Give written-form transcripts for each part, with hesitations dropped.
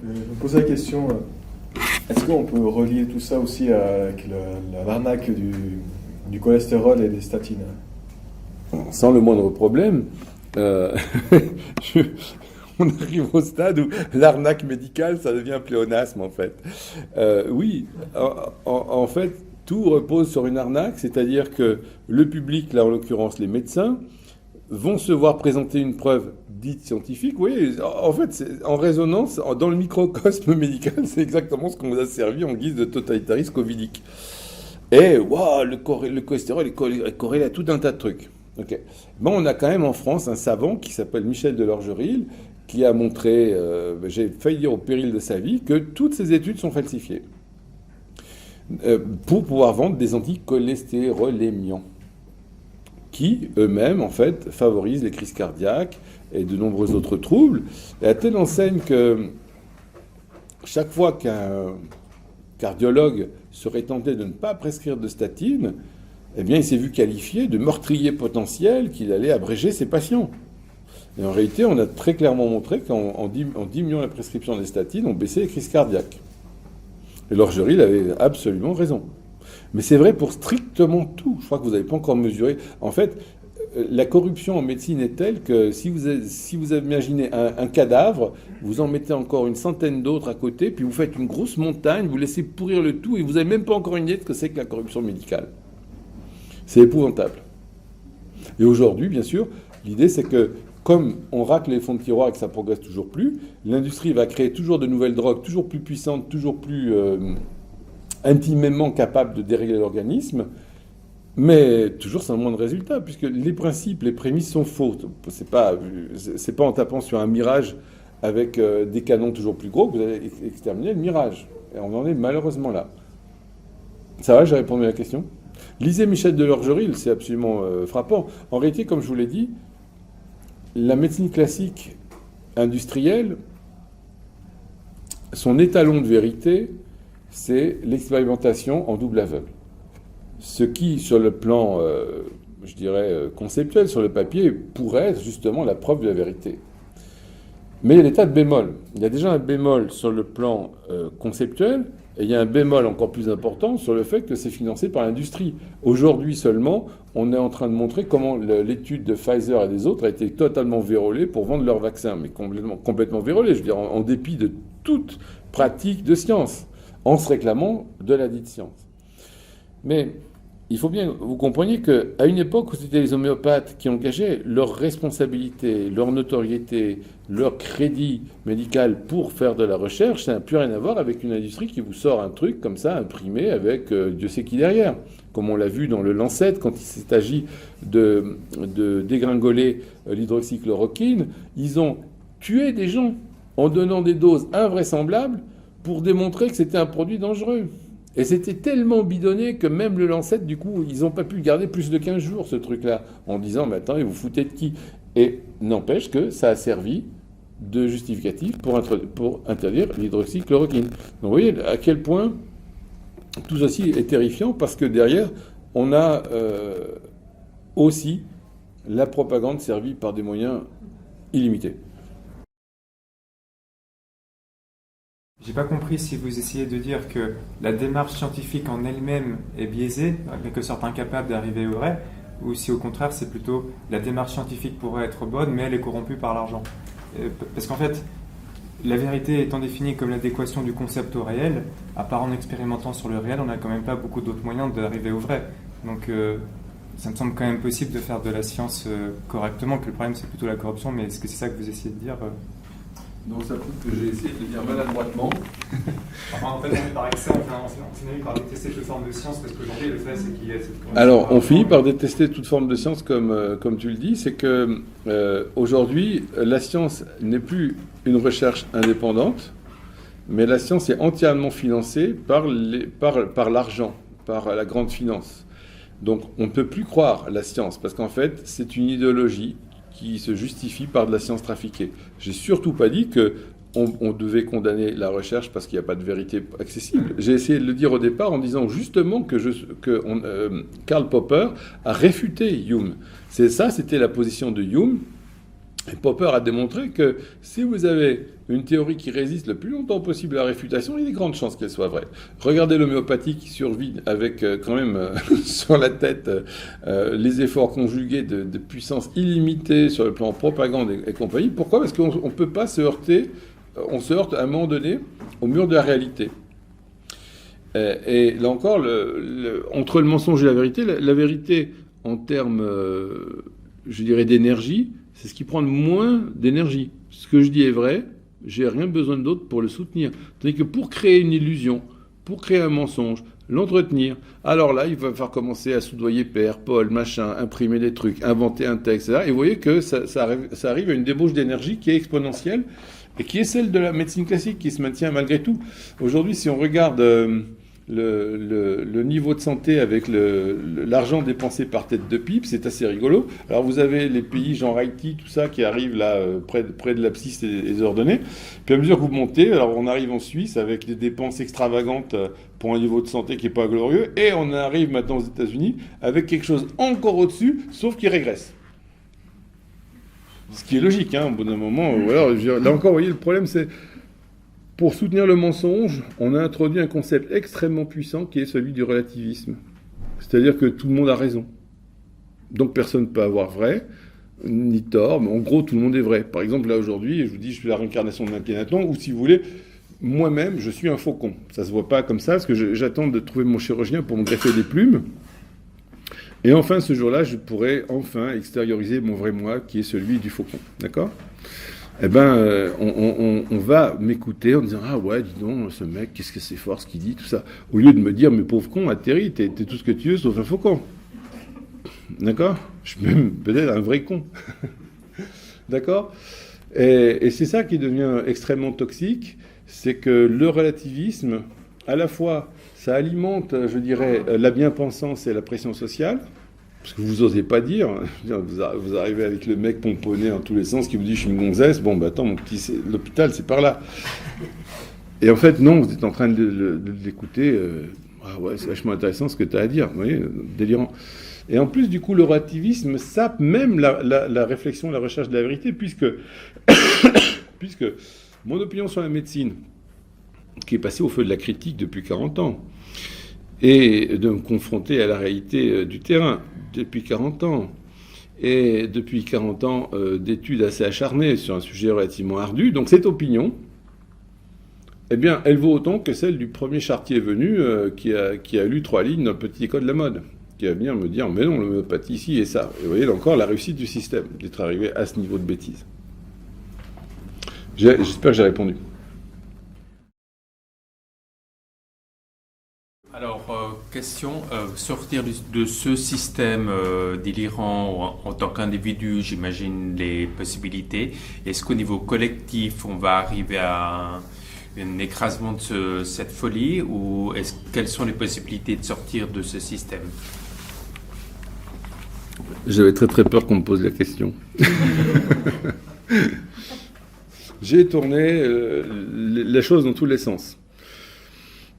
Je me posais la question, est-ce qu'on peut relier tout ça aussi avec l'arnaque du cholestérol et des statines? Sans le moindre problème. euh, je- on arrive au stade où l'arnaque médicale, ça devient un pléonasme en fait. Oui, en fait, tout repose sur une arnaque, c'est-à-dire que le public, là en l'occurrence les médecins, vont se voir présenter une preuve dite scientifique. Oui, en fait, en résonance, dans le microcosme médical, c'est exactement ce qu'on nous a servi en guise de totalitarisme covidique. Et waouh, le cholestérol est corrélé à tout un tas de trucs. Ok. Bon, on a quand même en France un savant qui s'appelle Michel Delorgeril, qui a montré, j'ai failli dire au péril de sa vie, que toutes ces études sont falsifiées pour pouvoir vendre des anticholestérolémiants qui eux-mêmes, en fait, favorisent les crises cardiaques et de nombreux autres troubles, et à telle enseigne que chaque fois qu'un cardiologue serait tenté de ne pas prescrire de statine, eh bien, il s'est vu qualifié de meurtrier potentiel qu'il allait abréger ses patients. Et en réalité, on a très clairement montré qu'en diminuant la prescription des statines, on baissait les crises cardiaques. Et Lorgeril avait absolument raison. Mais c'est vrai pour strictement tout. Je crois que vous n'avez pas encore mesuré. En fait, la corruption en médecine est telle que si vous imaginez un cadavre, vous en mettez encore une centaine d'autres à côté, puis vous faites une grosse montagne, vous laissez pourrir le tout, et vous n'avez même pas encore une idée de ce que c'est que la corruption médicale. C'est épouvantable. Et aujourd'hui, bien sûr, l'idée c'est que comme on racle les fonds de tiroir et que ça progresse toujours plus, l'industrie va créer toujours de nouvelles drogues, toujours plus puissantes, toujours plus intimement capables de dérégler l'organisme, mais toujours sans le moindre résultat, puisque les principes, les prémices sont faux. C'est pas en tapant sur un mirage avec des canons toujours plus gros que vous allez exterminer le mirage. Et on en est malheureusement là. Ça va, j'ai répondu à la question. Lisez Michel Delorgeril, c'est absolument frappant. En réalité, comme je vous l'ai dit, la médecine classique industrielle, son étalon de vérité, c'est l'expérimentation en double aveugle. Ce qui, sur le plan, je dirais, conceptuel, sur le papier, pourrait être justement la preuve de la vérité. Mais il y a des tas de bémols. Il y a déjà un bémol sur le plan conceptuel, et il y a un bémol encore plus important sur le fait que c'est financé par l'industrie. Aujourd'hui seulement, on est en train de montrer comment l'étude de Pfizer et des autres a été totalement vérolée pour vendre leur vaccin, mais complètement vérolée, je veux dire, en dépit de toute pratique de science, en se réclamant de la dite science. Mais il faut bien que vous compreniez qu'à une époque où c'était les homéopathes qui engageaient leur responsabilité, leur notoriété, leur crédit médical pour faire de la recherche, ça n'a plus rien à voir avec une industrie qui vous sort un truc comme ça, imprimé avec Dieu sait qui derrière. Comme on l'a vu dans le Lancet, quand il s'est agi de dégringoler l'hydroxychloroquine, ils ont tué des gens en donnant des doses invraisemblables pour démontrer que c'était un produit dangereux. Et c'était tellement bidonné que même le Lancet, du coup, ils n'ont pas pu le garder plus de 15 jours, ce truc-là, en disant, mais attends, vous foutez de qui? Et n'empêche que ça a servi de justificatif pour interdire l'hydroxychloroquine. Donc vous voyez à quel point tout ceci est terrifiant, parce que derrière, on a aussi la propagande servie par des moyens illimités. J'ai pas compris si vous essayez de dire que la démarche scientifique en elle-même est biaisée, mais que certains incapables d'arriver au vrai, ou si au contraire c'est plutôt la démarche scientifique pourrait être bonne, mais elle est corrompue par l'argent. Parce qu'en fait, la vérité étant définie comme l'adéquation du concept au réel, à part en expérimentant sur le réel, on n'a quand même pas beaucoup d'autres moyens d'arriver au vrai. Donc ça me semble quand même possible de faire de la science correctement, que le problème c'est plutôt la corruption, mais est-ce que c'est ça que vous essayez de dire Donc ça prouve que j'ai essayé de le dire maladroitement. Enfin, en fait, on est par excès, on finit par détester toute forme de science, parce qu'aujourd'hui, le fait, c'est qu'il y a cette corruption. Alors, on finit par détester toute forme de science, comme tu le dis. C'est que aujourd'hui, la science n'est plus une recherche indépendante, mais la science est entièrement financée par l'argent, par la grande finance. Donc, on ne peut plus croire la science, parce qu'en fait, c'est une idéologie qui se justifie par de la science trafiquée. J'ai surtout pas dit que on devait condamner la recherche parce qu'il n'y a pas de vérité accessible. J'ai essayé de le dire au départ en disant justement que Karl Popper a réfuté Hume. C'était la position de Hume, Et Popper a démontré que si vous avez une théorie qui résiste le plus longtemps possible à la réfutation, il y a de grandes chances qu'elle soit vraie. Regardez l'homéopathie qui survit avec quand même sur la tête les efforts conjugués de puissance illimitée sur le plan propagande et compagnie. Pourquoi ? Parce qu'on ne peut pas se heurter, on se heurte à un moment donné au mur de la réalité. Et là encore, entre le mensonge et la vérité en termes, je dirais, d'énergie, c'est ce qui prend le moins d'énergie. Ce que je dis est vrai, j'ai rien besoin d'autre pour le soutenir. Tandis que pour créer une illusion, pour créer un mensonge, l'entretenir, alors là, il va falloir commencer à soudoyer Père, Paul, machin, imprimer des trucs, inventer un texte, etc. Et vous voyez que ça arrive à une débauche d'énergie qui est exponentielle et qui est celle de la médecine classique, qui se maintient malgré tout. Aujourd'hui, si on regarde le niveau de santé avec l'argent dépensé par tête de pipe, c'est assez rigolo. Alors vous avez les pays genre Haïti, tout ça, qui arrivent là près de l'abscisse et des ordonnées. Puis à mesure que vous montez, alors on arrive en Suisse avec des dépenses extravagantes pour un niveau de santé qui n'est pas glorieux, et on arrive maintenant aux États-Unis avec quelque chose encore au-dessus, sauf qui régresse. Ce qui est logique, hein, au bout d'un moment. Alors, là encore, vous voyez, le problème, c'est pour soutenir le mensonge, on a introduit un concept extrêmement puissant qui est celui du relativisme. C'est-à-dire que tout le monde a raison. Donc personne ne peut avoir vrai, ni tort, mais en gros, tout le monde est vrai. Par exemple, là, aujourd'hui, je vous dis, je suis la réincarnation de Akhenaton, ou si vous voulez, moi-même, je suis un faucon. Ça ne se voit pas comme ça, parce que j'attends de trouver mon chirurgien pour me greffer des plumes. Et enfin, ce jour-là, je pourrai enfin extérioriser mon vrai moi, qui est celui du faucon. D'accord ? Eh ben, on va m'écouter en disant « Ah ouais, dis donc, ce mec, qu'est-ce que c'est fort ce qu'il dit, tout ça », au lieu de me dire « Mais pauvre con, atterris, t'es tout ce que tu veux, sauf un faucon. » D'accord ? Je suis même peut-être un vrai con. D'accord ? Et c'est ça qui devient extrêmement toxique, c'est que le relativisme, à la fois, ça alimente, je dirais, la bien-pensance et la pression sociale, parce que vous n'osez pas dire, vous arrivez avec le mec pomponné dans tous les sens qui vous dit « je suis une gonzesse », bon, bah attends, mon petit, l'hôpital, c'est par là. Et en fait, non, vous êtes en train de l'écouter, ah ouais, c'est vachement intéressant ce que tu as à dire, vous voyez, délirant. Et en plus, du coup, le relativisme sape même la réflexion, la recherche de la vérité, puisque mon opinion sur la médecine, qui est passée au feu de la critique depuis 40 ans, et de me confronter à la réalité du terrain depuis 40 ans, et depuis 40 ans d'études assez acharnées sur un sujet relativement ardu. Donc cette opinion, eh bien, elle vaut autant que celle du premier charretier venu qui a lu 3 lignes dans le petit école de la mode, qui va venir me dire « mais non, l'homéopathie ici et ça ». Et vous voyez encore la réussite du système, d'être arrivé à ce niveau de bêtise. J'espère que j'ai répondu. Alors, question, sortir de ce système délirant en tant qu'individu, j'imagine les possibilités. Est-ce qu'au niveau collectif, on va arriver à un écrasement de cette folie, ou quelles sont les possibilités de sortir de ce système ? J'avais très très peur qu'on me pose la question. J'ai tourné la chose dans tous les sens.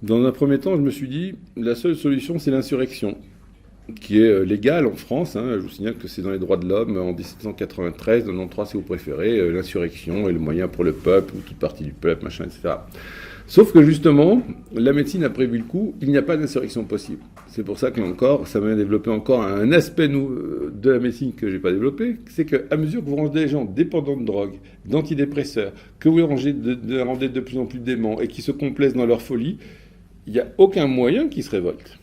Dans un premier temps, je me suis dit, la seule solution, c'est l'insurrection, qui est légale en France. Hein. Je vous signale que c'est dans les droits de l'homme, en 1793, dans le 93, si vous préférez, l'insurrection est le moyen pour le peuple, ou toute partie du peuple, machin, etc. Sauf que justement, la médecine a prévu le coup, il n'y a pas d'insurrection possible. C'est pour ça que, là encore, ça m'a développé encore un aspect de la médecine que je n'ai pas développé, c'est qu'à mesure que vous rendez les gens dépendants de drogue, d'antidépresseurs, que vous les rendez de plus en plus déments et qui se complaisent dans leur folie, il n'y a aucun moyen qu'ils se révoltent.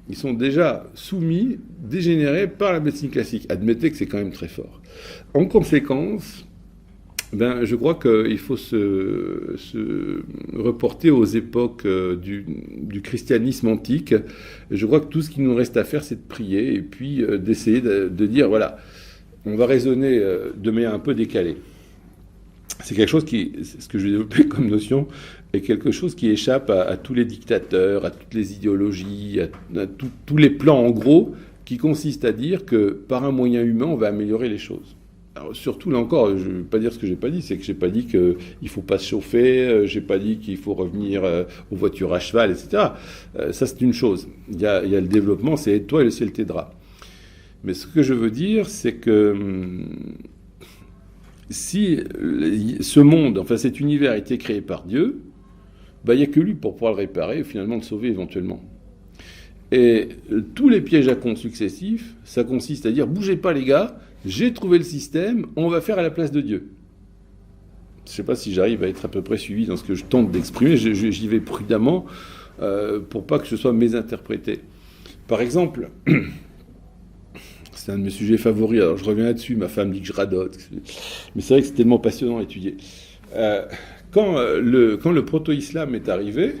Ils sont déjà soumis, dégénérés par la médecine classique. Admettez que c'est quand même très fort. En conséquence, je crois qu'il faut se reporter aux époques du christianisme antique. Je crois que tout ce qu'il nous reste à faire, c'est de prier et puis d'essayer de dire, voilà, on va raisonner de manière un peu décalée. C'est quelque chose ce que je vais développer comme notion, est quelque chose qui échappe à tous les dictateurs, à toutes les idéologies, à tous les plans en gros, qui consistent à dire que par un moyen humain, on va améliorer les choses. Alors, surtout, là encore, je ne vais pas dire ce que je n'ai pas dit, c'est que je n'ai pas dit qu'il ne faut pas se chauffer, je n'ai pas dit qu'il faut revenir aux voitures à cheval, etc. Ça, c'est une chose. Il y a le développement, c'est aide-toi et le ciel t'aidera. Mais ce que je veux dire, c'est que si ce monde, enfin cet univers a été créé par Dieu, il n'y a que lui pour pouvoir le réparer et finalement le sauver éventuellement. Et tous les pièges à compte successifs, ça consiste à dire, bougez pas les gars, j'ai trouvé le système, on va faire à la place de Dieu. Je ne sais pas si j'arrive à être à peu près suivi dans ce que je tente d'exprimer, j'y vais prudemment pour pas que ce soit mésinterprété. Par exemple, c'est un de mes sujets favoris, alors je reviens là-dessus, ma femme dit que je radote, mais c'est vrai que c'est tellement passionnant à étudier. Quand le proto-islam est arrivé,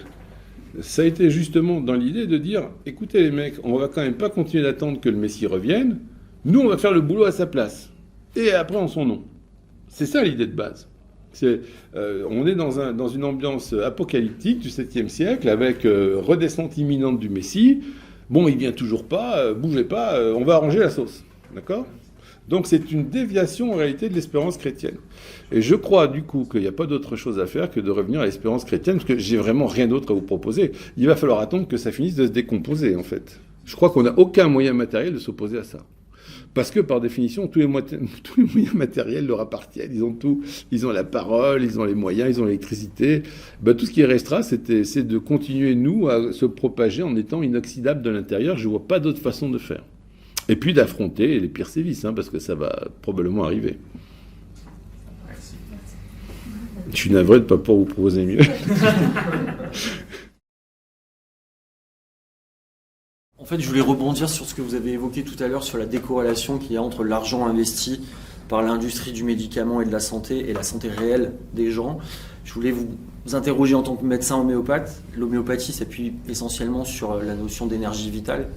ça a été justement dans l'idée de dire, écoutez les mecs, on va quand même pas continuer d'attendre que le Messie revienne, nous on va faire le boulot à sa place, et après en son nom. C'est ça l'idée de base. On est dans une ambiance apocalyptique du 7e siècle, avec redescente imminente du Messie. Bon, il vient toujours pas, bougez pas, on va arranger la sauce. D'accord ? Donc c'est une déviation en réalité de l'espérance chrétienne. Et je crois du coup qu'il n'y a pas d'autre chose à faire que de revenir à l'espérance chrétienne, parce que j'ai vraiment rien d'autre à vous proposer. Il va falloir attendre que ça finisse de se décomposer en fait. Je crois qu'on n'a aucun moyen matériel de s'opposer à ça. Parce que par définition, tous les moyens matériels leur appartiennent. Ils ont tout. Ils ont la parole, ils ont les moyens, ils ont l'électricité. Tout ce qui restera, c'est de continuer, nous, à se propager en étant inoxydable de l'intérieur. Je ne vois pas d'autre façon de faire. Et puis d'affronter les pires sévices, parce que ça va probablement arriver. Merci. Je suis navré de ne pas pouvoir vous proposer mieux. En fait, je voulais rebondir sur ce que vous avez évoqué tout à l'heure sur la décorrélation qu'il y a entre l'argent investi par l'industrie du médicament et de la santé et la santé réelle des gens. Je voulais vous interroger en tant que médecin homéopathe. L'homéopathie s'appuie essentiellement sur la notion d'énergie vitale,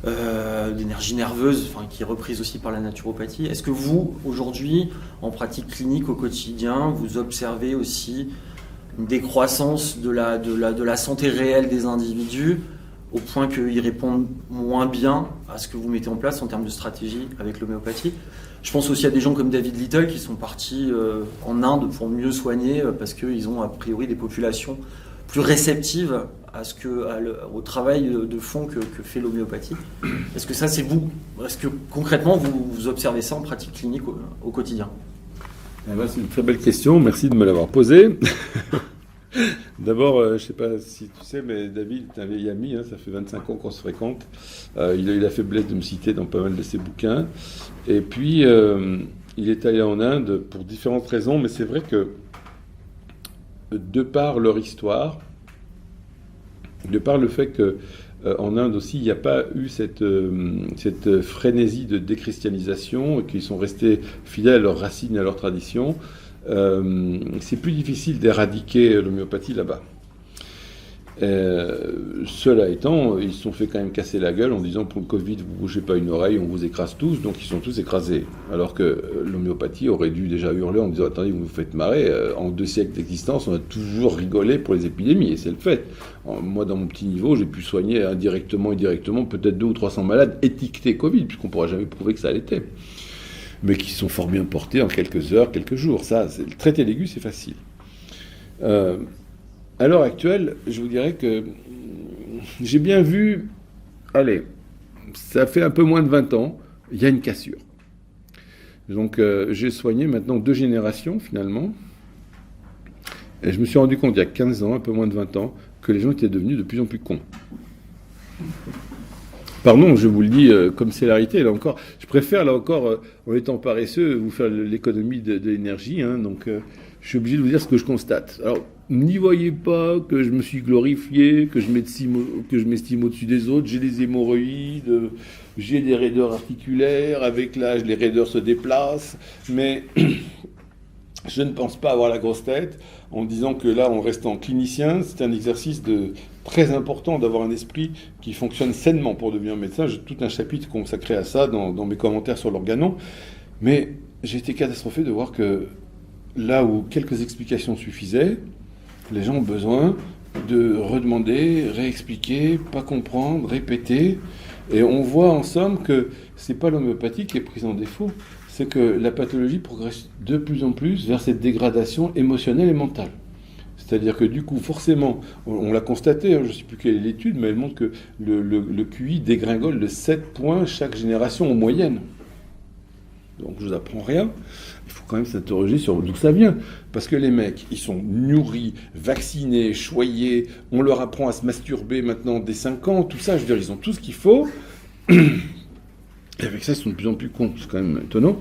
d'énergie nerveuse, qui est reprise aussi par la naturopathie. Est-ce que vous, aujourd'hui, en pratique clinique au quotidien, vous observez aussi une décroissance de la santé réelle des individus au point qu'ils répondent moins bien à ce que vous mettez en place en termes de stratégie avec l'homéopathie? Je pense aussi à des gens comme David Little qui sont partis en Inde pour mieux soigner parce qu'ils ont a priori des populations plus réceptives au travail de fond que fait l'homéopathie. Est-ce que ça c'est vous? Est-ce que concrètement vous observez ça en pratique clinique au quotidien? C'est une très belle question, merci de me l'avoir posée. D'abord, je ne sais pas si tu sais, mais David est un vieil ami, ça fait 25 ans qu'on se fréquente. Il a eu la faiblesse de me citer dans pas mal de ses bouquins. Et puis, il est allé en Inde pour différentes raisons, mais c'est vrai que, de par leur histoire, de par le fait qu'en Inde aussi, il n'y a pas eu cette frénésie de déchristianisation, et qu'ils sont restés fidèles à leurs racines et à leurs traditions, c'est plus difficile d'éradiquer l'homéopathie là-bas. Cela étant, ils se sont fait quand même casser la gueule en disant pour le Covid, vous ne bougez pas une oreille, on vous écrase tous, donc ils sont tous écrasés. Alors que l'homéopathie aurait dû déjà hurler en disant attendez, vous vous faites marrer, en 2 siècles d'existence, on a toujours rigolé pour les épidémies, et c'est le fait. Moi, dans mon petit niveau, j'ai pu soigner indirectement et directement peut-être 200 ou 300 malades étiquetés Covid, puisqu'on ne pourra jamais prouver que ça l'était, mais qui sont fort bien portés en quelques heures, quelques jours. Ça, le traiter l'aigu, c'est facile. À l'heure actuelle, je vous dirais que j'ai bien vu, allez, ça fait un peu moins de 20 ans, il y a une cassure. Donc j'ai soigné maintenant 2 générations finalement, et je me suis rendu compte il y a 15 ans, un peu moins de 20 ans, que les gens étaient devenus de plus en plus cons. Pardon, je vous le dis comme célérité, là encore. Je préfère, là encore, en étant paresseux, vous faire l'économie de l'énergie. Donc, je suis obligé de vous dire ce que je constate. Alors, n'y voyez pas que je me suis glorifié, que je m'estime au-dessus des autres. J'ai des hémorroïdes, j'ai des raideurs articulaires. Avec l'âge, les raideurs se déplacent. Mais je ne pense pas avoir la grosse tête en disant que là, en restant clinicien, c'est un exercice très important d'avoir un esprit qui fonctionne sainement pour devenir médecin. J'ai tout un chapitre consacré à ça dans mes commentaires sur l'organon. Mais j'ai été catastrophé de voir que là où quelques explications suffisaient, les gens ont besoin de redemander, réexpliquer, pas comprendre, répéter. Et on voit en somme que c'est pas l'homéopathie qui est prise en défaut, c'est que la pathologie progresse de plus en plus vers cette dégradation émotionnelle et mentale. C'est-à-dire que du coup, forcément, on l'a constaté, je ne sais plus quelle est l'étude, mais elle montre que le QI dégringole de 7 points chaque génération en moyenne. Donc je vous apprends rien. Il faut quand même s'interroger sur d'où ça vient. Parce que les mecs, ils sont nourris, vaccinés, choyés, on leur apprend à se masturber maintenant dès 5 ans, tout ça, je veux dire, ils ont tout ce qu'il faut. Et avec ça, ils sont de plus en plus cons, c'est quand même étonnant.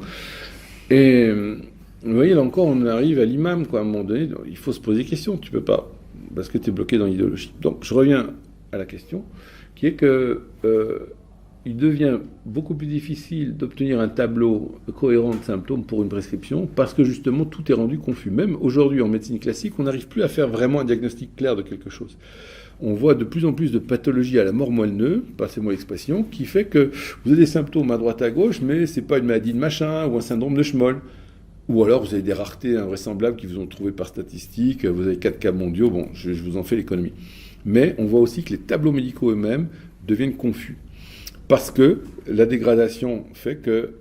Et vous voyez, là encore, on arrive à l'imam, quoi. À un moment donné, il faut se poser des questions, tu peux pas, parce que tu es bloqué dans l'idéologie. Donc je reviens à la question, qui est que il devient beaucoup plus difficile d'obtenir un tableau cohérent de symptômes pour une prescription, parce que justement tout est rendu confus. Même aujourd'hui en médecine classique, on n'arrive plus à faire vraiment un diagnostic clair de quelque chose. On voit de plus en plus de pathologies à la mort moelle-neu, passez-moi l'expression, qui fait que vous avez des symptômes à droite à gauche, mais c'est pas une maladie de machin ou un syndrome de Schmoll. Ou alors vous avez des raretés invraisemblables qui vous ont trouvé par statistique, vous avez 4 cas mondiaux, bon, je vous en fais l'économie. Mais on voit aussi que les tableaux médicaux eux-mêmes deviennent confus. Parce que la dégradation fait que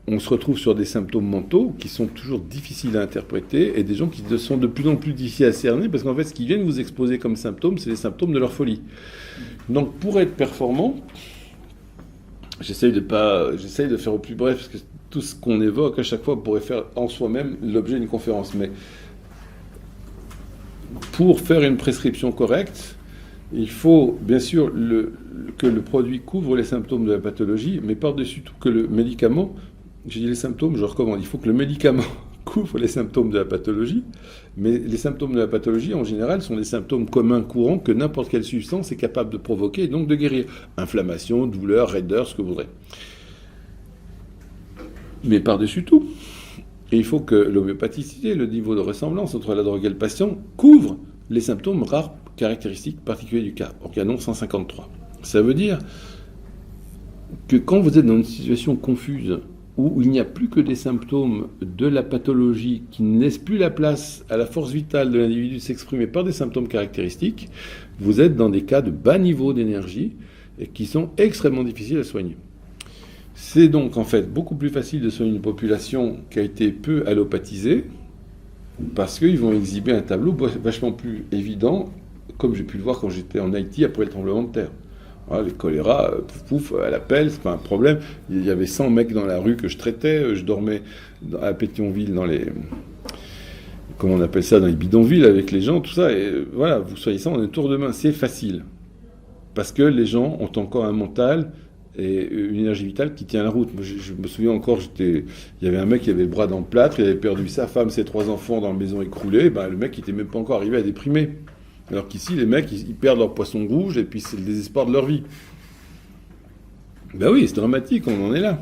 on se retrouve sur des symptômes mentaux qui sont toujours difficiles à interpréter et des gens qui sont de plus en plus difficiles à cerner parce qu'en fait, ce qu'ils viennent vous exposer comme symptômes, c'est les symptômes de leur folie. Donc, pour être performant, j'essaye de faire au plus bref parce que tout ce qu'on évoque à chaque fois pourrait faire en soi-même l'objet d'une conférence. Mais pour faire une prescription correcte, il faut bien sûr que le produit couvre les symptômes de la pathologie, mais par-dessus tout que le médicament, j'ai dit les symptômes, je recommande, il faut que le médicament couvre les symptômes de la pathologie, mais les symptômes de la pathologie, en général, sont des symptômes communs, courants, que n'importe quelle substance est capable de provoquer et donc de guérir. Inflammation, douleur, raideur, ce que vous voudrez. Mais par-dessus tout, il faut que l'homéopathicité, le niveau de ressemblance entre la drogue et le patient, couvre les symptômes rares caractéristiques particuliers du cas. Organon 153. Ça veut dire que quand vous êtes dans une situation confuse où il n'y a plus que des symptômes de la pathologie qui ne laissent plus la place à la force vitale de l'individu de s'exprimer par des symptômes caractéristiques, vous êtes dans des cas de bas niveau d'énergie et qui sont extrêmement difficiles à soigner. C'est donc en fait beaucoup plus facile de soigner une population qui a été peu allopathisée parce qu'ils vont exhiber un tableau vachement plus évident, comme j'ai pu le voir quand j'étais en Haïti après le tremblement de terre. Voilà, les choléra, pouf, à la pelle, c'est pas un problème. Il y avait 100 mecs dans la rue que je traitais. Je dormais à Pétionville dans les... Comment on appelle ça? Dans les bidonvilles avec les gens, tout ça. Et voilà, vous soyez ça, on est tour de main. C'est facile. Parce que les gens ont encore un mental et une énergie vitale qui tient la route. Moi, je me souviens encore, il y avait un mec qui avait le bras dans le plâtre, il avait perdu sa femme, ses 3 enfants dans la maison écroulée. Ben, le mec, il était même pas encore arrivé à déprimer. Alors qu'ici, les mecs, ils perdent leur poisson rouge et puis c'est le désespoir de leur vie. Ben oui, c'est dramatique, on en est là.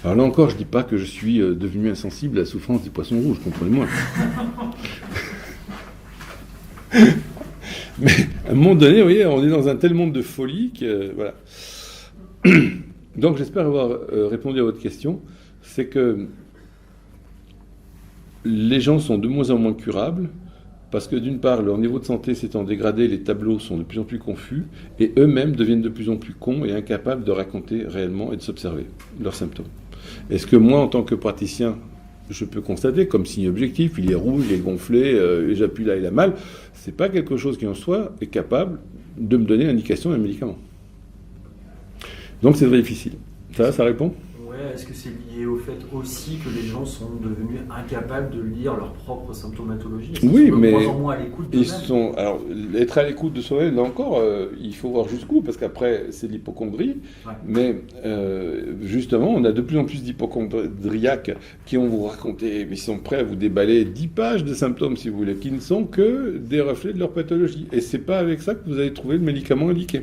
Alors là encore, je dis pas que je suis devenu insensible à la souffrance des poissons rouges, comprenez-moi. Mais à un moment donné, vous voyez, on est dans un tel monde de folie que... voilà. Donc j'espère avoir répondu à votre question. C'est que les gens sont de moins en moins curables, parce que d'une part, leur niveau de santé s'étant dégradé, les tableaux sont de plus en plus confus, et eux-mêmes deviennent de plus en plus cons et incapables de raconter réellement et de s'observer leurs symptômes. Est-ce que moi, en tant que praticien, je peux constater comme signe objectif, il est rouge, il est gonflé, j'appuie là, il a mal, c'est pas quelque chose qui en soi est capable de me donner l'indication d'un médicament. Donc c'est très difficile. Ça répond ? Ouais, est-ce que c'est lié au fait aussi que les gens sont devenus incapables de lire leur propre symptomatologie? Oui, mais de moins en moins à l'écoute ils sont. Alors, être à l'écoute de soi-même, là encore, il faut voir jusqu'où, parce qu'après, c'est l'hypocondrie. Ouais. Mais justement, on a de plus en plus d'hypocondriaques qui vont vous raconter, ils sont prêts à vous déballer 10 pages de symptômes, si vous voulez, qui ne sont que des reflets de leur pathologie. Et c'est pas avec ça que vous allez trouver le médicament indiqué.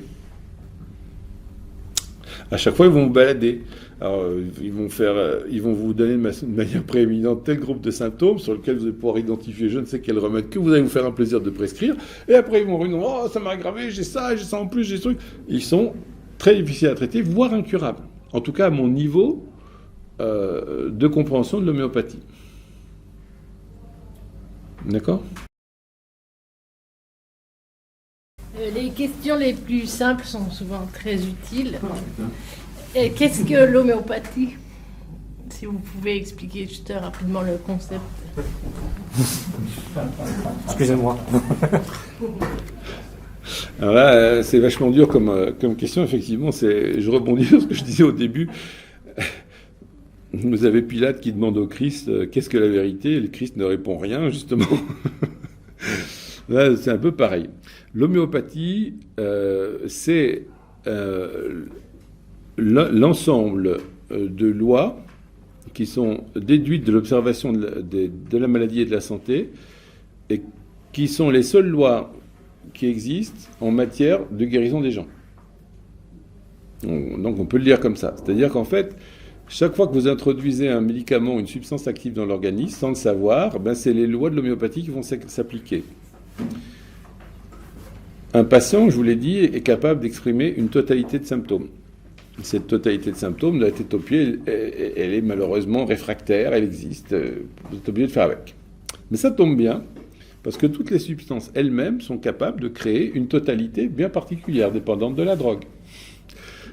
À chaque fois, ils vont vous balader. Alors, ils vont vous donner de manière prééminente tel groupe de symptômes sur lequel vous allez pouvoir identifier je ne sais quel remède que vous allez vous faire un plaisir de prescrire. Et après, ils vont dire « Oh, ça m'a aggravé, j'ai ça en plus, j'ai ce truc. » Ils sont très difficiles à traiter, voire incurables. En tout cas, à mon niveau de compréhension de l'homéopathie. D'accord ? Les questions les plus simples sont souvent très utiles. Qu'est-ce que l'homéopathie? Si vous pouvez expliquer juste rapidement le concept. Excusez-moi. Alors là, c'est vachement dur comme question, effectivement. Je rebondis sur ce que je disais au début. Vous avez Pilate qui demande au Christ qu'est-ce que la vérité, et le Christ ne répond rien, justement. Là, c'est un peu pareil. L'homéopathie, c'est l'ensemble de lois qui sont déduites de l'observation de la maladie et de la santé, et qui sont les seules lois qui existent en matière de guérison des gens. Donc on peut le dire comme ça. C'est-à-dire qu'en fait, chaque fois que vous introduisez un médicament, une substance active dans l'organisme, sans le savoir, c'est les lois de l'homéopathie qui vont s'appliquer. Un patient, je vous l'ai dit, est capable d'exprimer une totalité de symptômes. Cette totalité de symptômes, de la tête aux pieds, elle est malheureusement réfractaire, elle existe, vous êtes obligé de faire avec. Mais ça tombe bien, parce que toutes les substances elles-mêmes sont capables de créer une totalité bien particulière, dépendante de la drogue.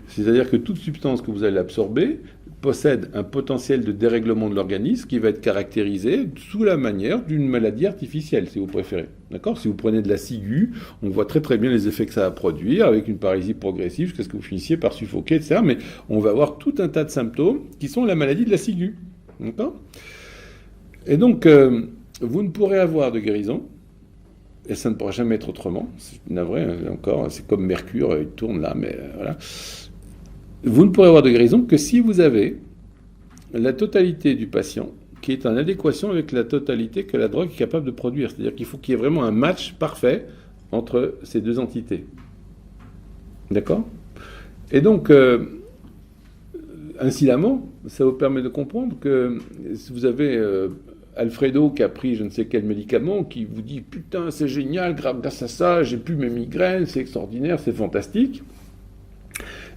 C'est-à-dire que toute substance que vous allez absorber possède un potentiel de dérèglement de l'organisme qui va être caractérisé sous la manière d'une maladie artificielle, si vous préférez. D'accord ? Si vous prenez de la ciguë, on voit très très bien les effets que ça va produire, avec une paralysie progressive jusqu'à ce que vous finissiez par suffoquer, etc. Mais on va avoir tout un tas de symptômes qui sont la maladie de la ciguë. D'accord ? Et donc, vous ne pourrez avoir de guérison, et ça ne pourra jamais être autrement. C'est navré, encore, c'est comme Mercure, il tourne là, mais voilà. Vous ne pourrez avoir de guérison que si vous avez la totalité du patient qui est en adéquation avec la totalité que la drogue est capable de produire. C'est-à-dire qu'il faut qu'il y ait vraiment un match parfait entre ces deux entités. D'accord ? Et donc, incidemment, ça vous permet de comprendre que si vous avez Alfredo qui a pris je ne sais quel médicament, qui vous dit « Putain, c'est génial, grâce à ça, j'ai plus mes migraines, c'est extraordinaire, c'est fantastique »,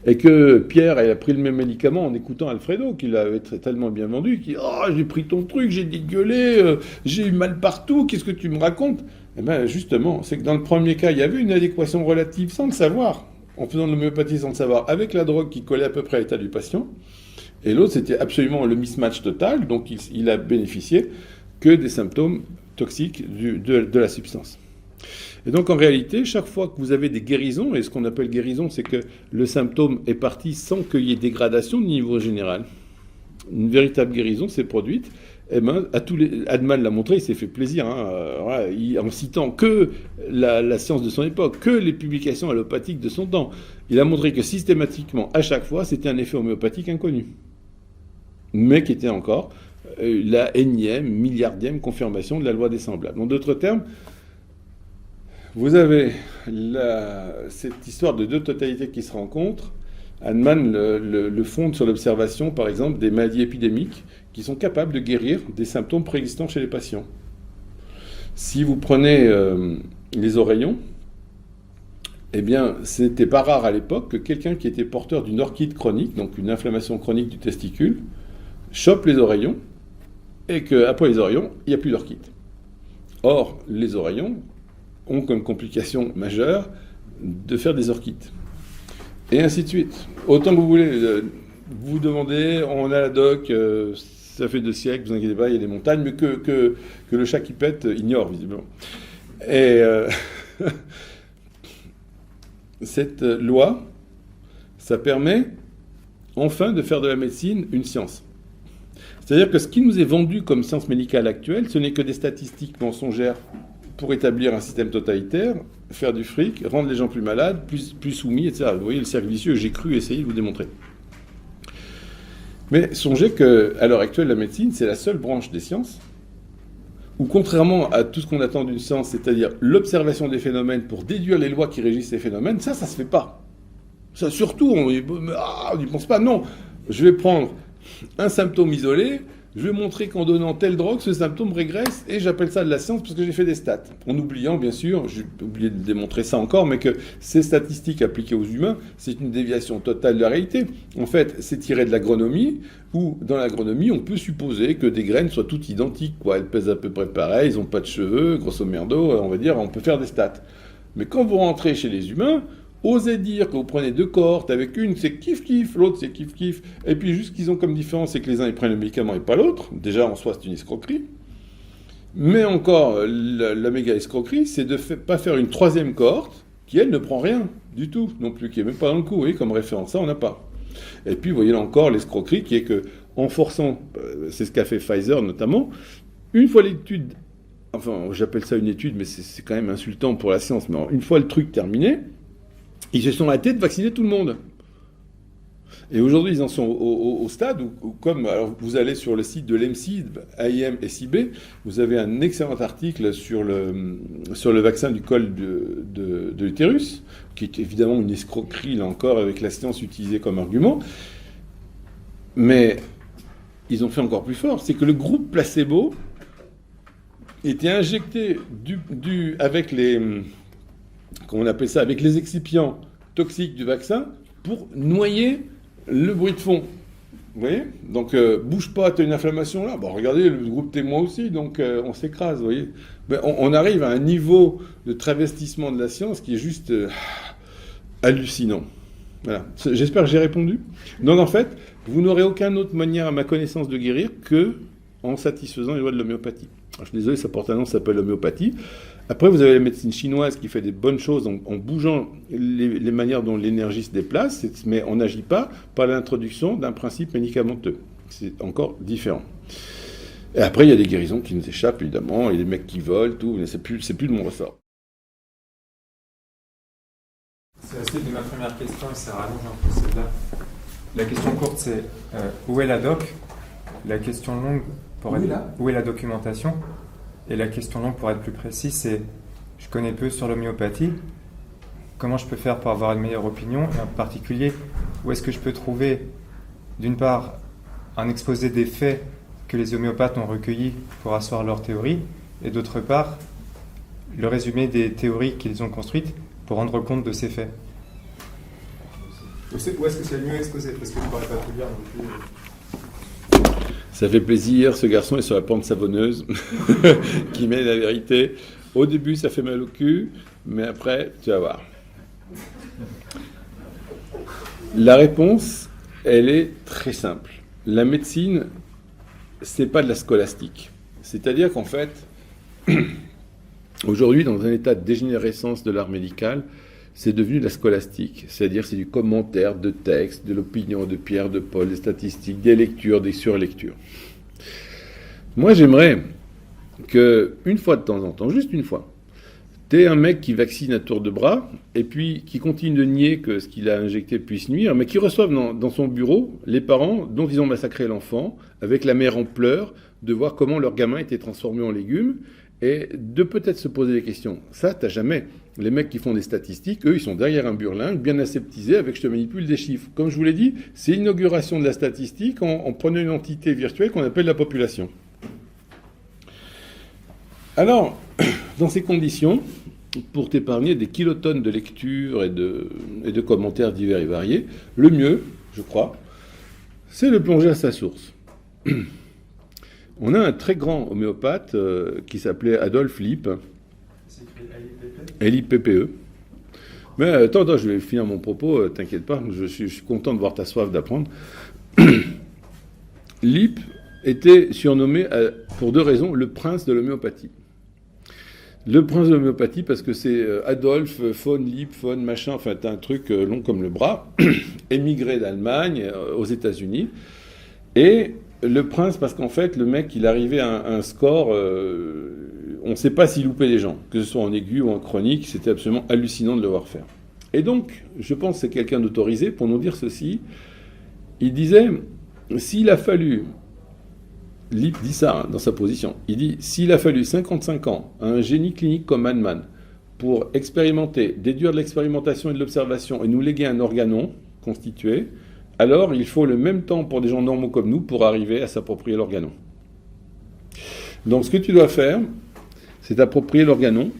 et que Pierre a pris le même médicament en écoutant Alfredo, qui l'avait tellement bien vendu, qui dit « Oh, j'ai pris ton truc, j'ai dégueulé, j'ai eu mal partout, qu'est-ce que tu me racontes ?» Eh bien, justement, c'est que dans le premier cas, il y avait une adéquation relative sans le savoir, en faisant de l'homéopathie sans le savoir, avec la drogue qui collait à peu près à l'état du patient, et l'autre, c'était absolument le mismatch total, donc il a bénéficié que des symptômes toxiques de la substance. Et donc, en réalité, chaque fois que vous avez des guérisons, et ce qu'on appelle guérison, c'est que le symptôme est parti sans qu'il y ait dégradation de niveau général. Une véritable guérison s'est produite. Eh ben, Hahnemann l'a montré, il s'est fait plaisir, en citant que la science de son époque, que les publications allopathiques de son temps. Il a montré que systématiquement, à chaque fois, c'était un effet homéopathique inconnu, mais qui était encore la énième, milliardième confirmation de la loi des semblables. En d'autres termes, vous avez cette histoire de deux totalités qui se rencontrent. Hahnemann le fonde sur l'observation, par exemple, des maladies épidémiques qui sont capables de guérir des symptômes préexistants chez les patients. Si vous prenez les oreillons, eh bien, c'était pas rare à l'époque que quelqu'un qui était porteur d'une orchide chronique, donc une inflammation chronique du testicule, chope les oreillons, et qu'après les oreillons, il n'y a plus d'orchide. Or, les oreillons ont comme complication majeure de faire des orchides. Et ainsi de suite. Autant que vous voulez, vous demandez, on a la doc, ça fait 2 siècles, vous inquiétez pas, il y a des montagnes, mais que le chat qui pète ignore, visiblement. Et cette loi, ça permet enfin de faire de la médecine une science. C'est-à-dire que ce qui nous est vendu comme science médicale actuelle, ce n'est que des statistiques mensongères pour établir un système totalitaire, faire du fric, rendre les gens plus malades, plus soumis, etc. Vous voyez le cercle vicieux, j'ai cru essayer de vous démontrer. Mais songez qu'à l'heure actuelle, la médecine, c'est la seule branche des sciences où, contrairement à tout ce qu'on attend d'une science, c'est-à-dire l'observation des phénomènes pour déduire les lois qui régissent ces phénomènes, ça se fait pas. Ça, surtout, on n'y pense pas. Non, je vais prendre un symptôme isolé, je vais montrer qu'en donnant telle drogue, ce symptôme régresse, et j'appelle ça de la science parce que j'ai fait des stats. En oubliant, bien sûr, j'ai oublié de démontrer ça encore, mais que ces statistiques appliquées aux humains, c'est une déviation totale de la réalité. En fait, c'est tiré de l'agronomie, où dans l'agronomie, on peut supposer que des graines soient toutes identiques, quoi. Elles pèsent à peu près pareil, ils n'ont pas de cheveux, grosso merdo, on va dire, on peut faire des stats. Mais quand vous rentrez chez les humains, osez dire que vous prenez 2 cohortes, avec une c'est kiff-kiff, l'autre c'est kiff-kiff, et puis juste ce qu'ils ont comme différence, c'est que les uns ils prennent le médicament et pas l'autre. Déjà en soi c'est une escroquerie. Mais encore, la méga escroquerie, c'est de pas faire une 3e cohorte qui elle ne prend rien du tout non plus, qui est même pas dans le coup. Vous voyez, comme référence, ça on n'a pas. Et puis vous voyez là encore l'escroquerie qui est que en forçant, c'est ce qu'a fait Pfizer notamment, une fois l'étude, enfin j'appelle ça une étude, mais c'est quand même insultant pour la science, mais une fois le truc terminé, ils se sont hâtés de vacciner tout le monde. Et aujourd'hui, ils en sont au stade où comme alors vous allez sur le site de l'EMSI, AIM-SIB, vous avez un excellent article sur le vaccin du col de l'utérus, qui est évidemment une escroquerie, là encore, avec la science utilisée comme argument. Mais ils ont fait encore plus fort, c'est que le groupe placebo était injecté avec les... comment on appelle ça, avec les excipients toxiques du vaccin pour noyer le bruit de fond. Vous voyez? Donc, bouge pas, t'as une inflammation là. Bon, regardez, le groupe témoin aussi, donc on s'écrase, vous voyez? Mais on arrive à un niveau de travestissement de la science qui est juste hallucinant. Voilà. J'espère que j'ai répondu. Donc, en fait, vous n'aurez aucune autre manière, à ma connaissance, de guérir que en satisfaisant les lois de l'homéopathie. Alors, je suis désolé, ça porte un nom, ça s'appelle l'homéopathie. Après, vous avez la médecine chinoise qui fait des bonnes choses en bougeant les manières dont l'énergie se déplace, mais on n'agit pas par l'introduction d'un principe médicamenteux. C'est encore différent. Et après, il y a des guérisons qui nous échappent, évidemment, et des mecs qui volent, tout, mais c'est plus de mon ressort. C'est la suite de ma première question et ça rallonge un peu celle-là. La question courte, c'est où est la doc? La question longue, où est la documentation? Et la question longue, pour être plus précis, c'est je connais peu sur l'homéopathie. Comment je peux faire pour avoir une meilleure opinion? Et en particulier, où est-ce que je peux trouver, d'une part, un exposé des faits que les homéopathes ont recueillis pour asseoir leur théorie, et d'autre part, le résumé des théories qu'ils ont construites pour rendre compte de ces faits. Où est-ce que c'est le mieux exposé? Parce que je ne pourrais pas tout lire non plus. Ça fait plaisir, ce garçon est sur la pente savonneuse qui met la vérité. Au début, ça fait mal au cul, mais après, tu vas voir. La réponse, elle est très simple. La médecine, c'est pas de la scolastique. C'est-à-dire qu'en fait, aujourd'hui, dans un état de dégénérescence de l'art médical, c'est devenu de la scolastique. C'est-à-dire c'est du commentaire, de texte, de l'opinion de Pierre, de Paul, des statistiques, des lectures, des surlectures. Moi, j'aimerais que, une fois de temps en temps, juste une fois, t'es un mec qui vaccine à tour de bras, et puis qui continue de nier que ce qu'il a injecté puisse nuire, mais qui reçoivent dans son bureau les parents dont ils ont massacré l'enfant, avec la mère en pleurs, de voir comment leur gamin était transformé en légumes, et de peut-être se poser des questions. Ça, t'as jamais. Les mecs qui font des statistiques, eux, ils sont derrière un burlingue, bien aseptisé, avec je te manipule des chiffres. Comme je vous l'ai dit, c'est l'inauguration de la statistique en prenant une entité virtuelle qu'on appelle la population. Alors, dans ces conditions, pour t'épargner des kilotonnes de lectures et de commentaires divers et variés, le mieux, je crois, c'est de plonger à sa source. On a un très grand homéopathe qui s'appelait Adolphe Lippe. C'est écrit LIPPE. Mais attends, je vais finir mon propos, t'inquiète pas, je suis content de voir ta soif d'apprendre. Lippe était surnommé, pour deux raisons, le prince de l'homéopathie. Le prince de l'homéopathie parce que c'est Adolphe von Lippe, von machin, enfin t'as un truc long comme le bras, émigré d'Allemagne aux États-Unis, et le prince parce qu'en fait le mec il arrivait à un score, on ne sait pas s'il loupait les gens, que ce soit en aigu ou en chronique, c'était absolument hallucinant de le voir faire. Et donc, je pense que c'est quelqu'un d'autorisé pour nous dire ceci. Il disait, s'il a fallu, Lippe dit ça dans sa position, il dit, s'il a fallu 55 ans à un génie clinique comme Hahnemann pour expérimenter, déduire de l'expérimentation et de l'observation et nous léguer un organon constitué, alors il faut le même temps pour des gens normaux comme nous pour arriver à s'approprier l'organon. Donc ce que tu dois faire, c'est approprier l'organon,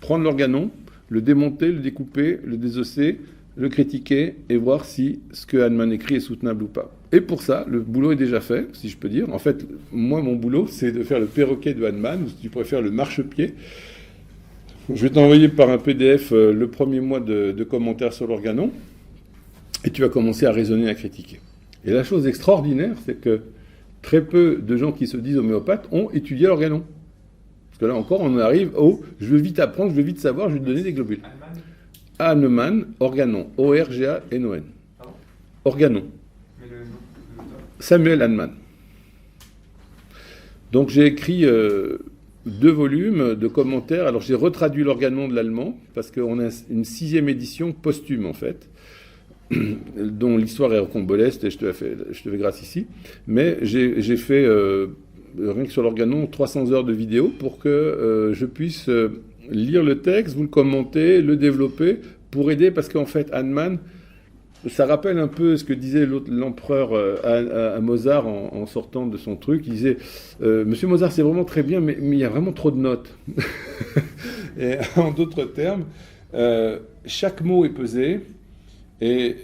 prendre l'organon, le démonter, le découper, le désosser, le critiquer et voir si ce que Hahnemann écrit est soutenable ou pas. Et pour ça, le boulot est déjà fait, si je peux dire. En fait, moi, mon boulot, c'est de faire le perroquet de Hahnemann, ou si tu préfères le marchepied. Je vais t'envoyer par un PDF le premier mois de commentaires sur l'organon, et tu vas commencer à raisonner, à critiquer. Et la chose extraordinaire, c'est que très peu de gens qui se disent homéopathes ont étudié l'organon. Parce que là encore, on arrive au « je veux vite apprendre, je veux vite savoir, je vais te donner des globules ». Hahnemann, organon, O-R-G-A-N-O-N. Organon. Samuel Hahnemann. Donc j'ai écrit 2 volumes de commentaires. Alors j'ai retraduit l'Organon de l'allemand, parce qu'on a une 6e édition posthume en fait, dont l'histoire est rocambolesque, et je te fais grâce ici. Mais j'ai fait, rien que sur l'Organon, 300 heures de vidéo pour que je puisse lire le texte, vous le commenter, le développer, pour aider, parce qu'en fait, Hahnemann, ça rappelle un peu ce que disait l'empereur à Mozart en sortant de son truc. Il disait Monsieur Mozart, c'est vraiment très bien, mais il y a vraiment trop de notes. Et en d'autres termes, chaque mot est pesé. Et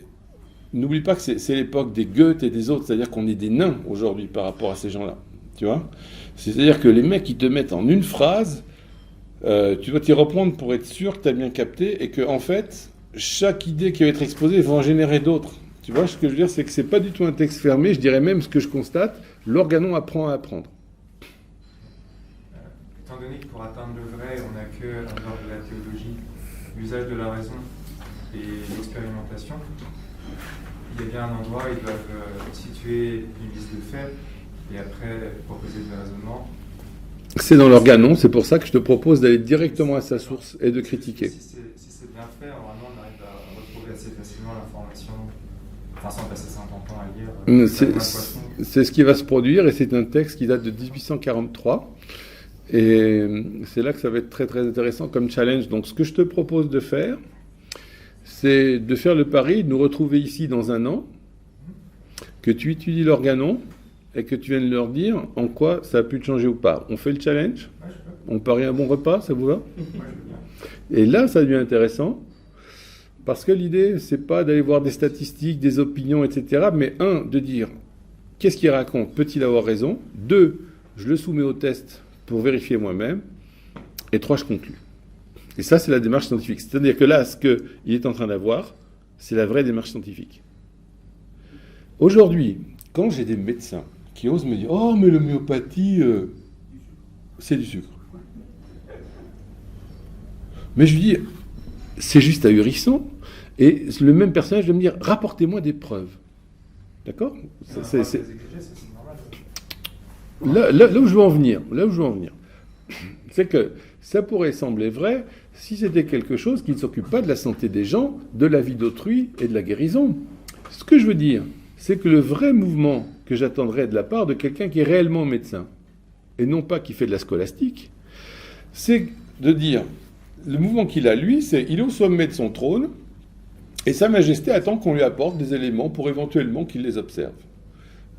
n'oublie pas que c'est l'époque des Goethe et des autres, c'est-à-dire qu'on est des nains aujourd'hui par rapport à ces gens-là. Tu vois ? C'est-à-dire que les mecs, ils te mettent en une phrase, tu dois t'y reprendre pour être sûr que tu as bien capté et que, en fait, chaque idée qui va être exposée va en générer d'autres. Tu vois, ce que je veux dire, c'est que c'est pas du tout un texte fermé. Je dirais même ce que je constate, l'Organon apprend à apprendre. Étant donné que pour atteindre le vrai, on n'a que, en dehors de la théologie, l'usage de la raison et l'expérimentation, il y a bien un endroit où ils doivent situer une liste de faits et après proposer des raisonnements. C'est dans l'Organon, c'est pour ça que je te propose d'aller directement à sa source et de critiquer. Si c'est bien fait, normalement on arrive à retrouver assez facilement l'information, enfin sans passer 50 ans à lire. C'est ce qui va se produire, et c'est un texte qui date de 1843. Et c'est là que ça va être très très intéressant comme challenge. Donc ce que je te propose de faire, c'est de faire le pari, de nous retrouver ici dans un an, que tu étudies l'Organon, et que tu viennes leur dire en quoi ça a pu te changer ou pas. On fait le challenge ? On parie un bon repas, ça vous va ? Et là, ça devient intéressant, parce que l'idée, c'est pas d'aller voir des statistiques, des opinions, etc., mais de dire, qu'est-ce qu'il raconte ? Peut-il avoir raison ? 2, je le soumets au test pour vérifier moi-même. Et 3, je conclus. Et ça, c'est la démarche scientifique. C'est-à-dire que là, ce qu'il est en train d'avoir, c'est la vraie démarche scientifique. Aujourd'hui, quand j'ai des médecins qui osent me dire « Oh, mais l'homéopathie, c'est du sucre. » Mais je lui dis « C'est juste ahurissant. » Et le même personnage va me dire « Rapportez-moi des preuves. » D'accord ? Là où je veux en venir, c'est que ça pourrait sembler vrai si c'était quelque chose qui ne s'occupe pas de la santé des gens, de la vie d'autrui et de la guérison. Ce que je veux dire, c'est que le vrai mouvement que j'attendrais de la part de quelqu'un qui est réellement médecin, et non pas qui fait de la scolastique, c'est de dire, le mouvement qu'il a, lui, c'est il est au sommet de son trône, et Sa Majesté attend qu'on lui apporte des éléments pour éventuellement qu'il les observe.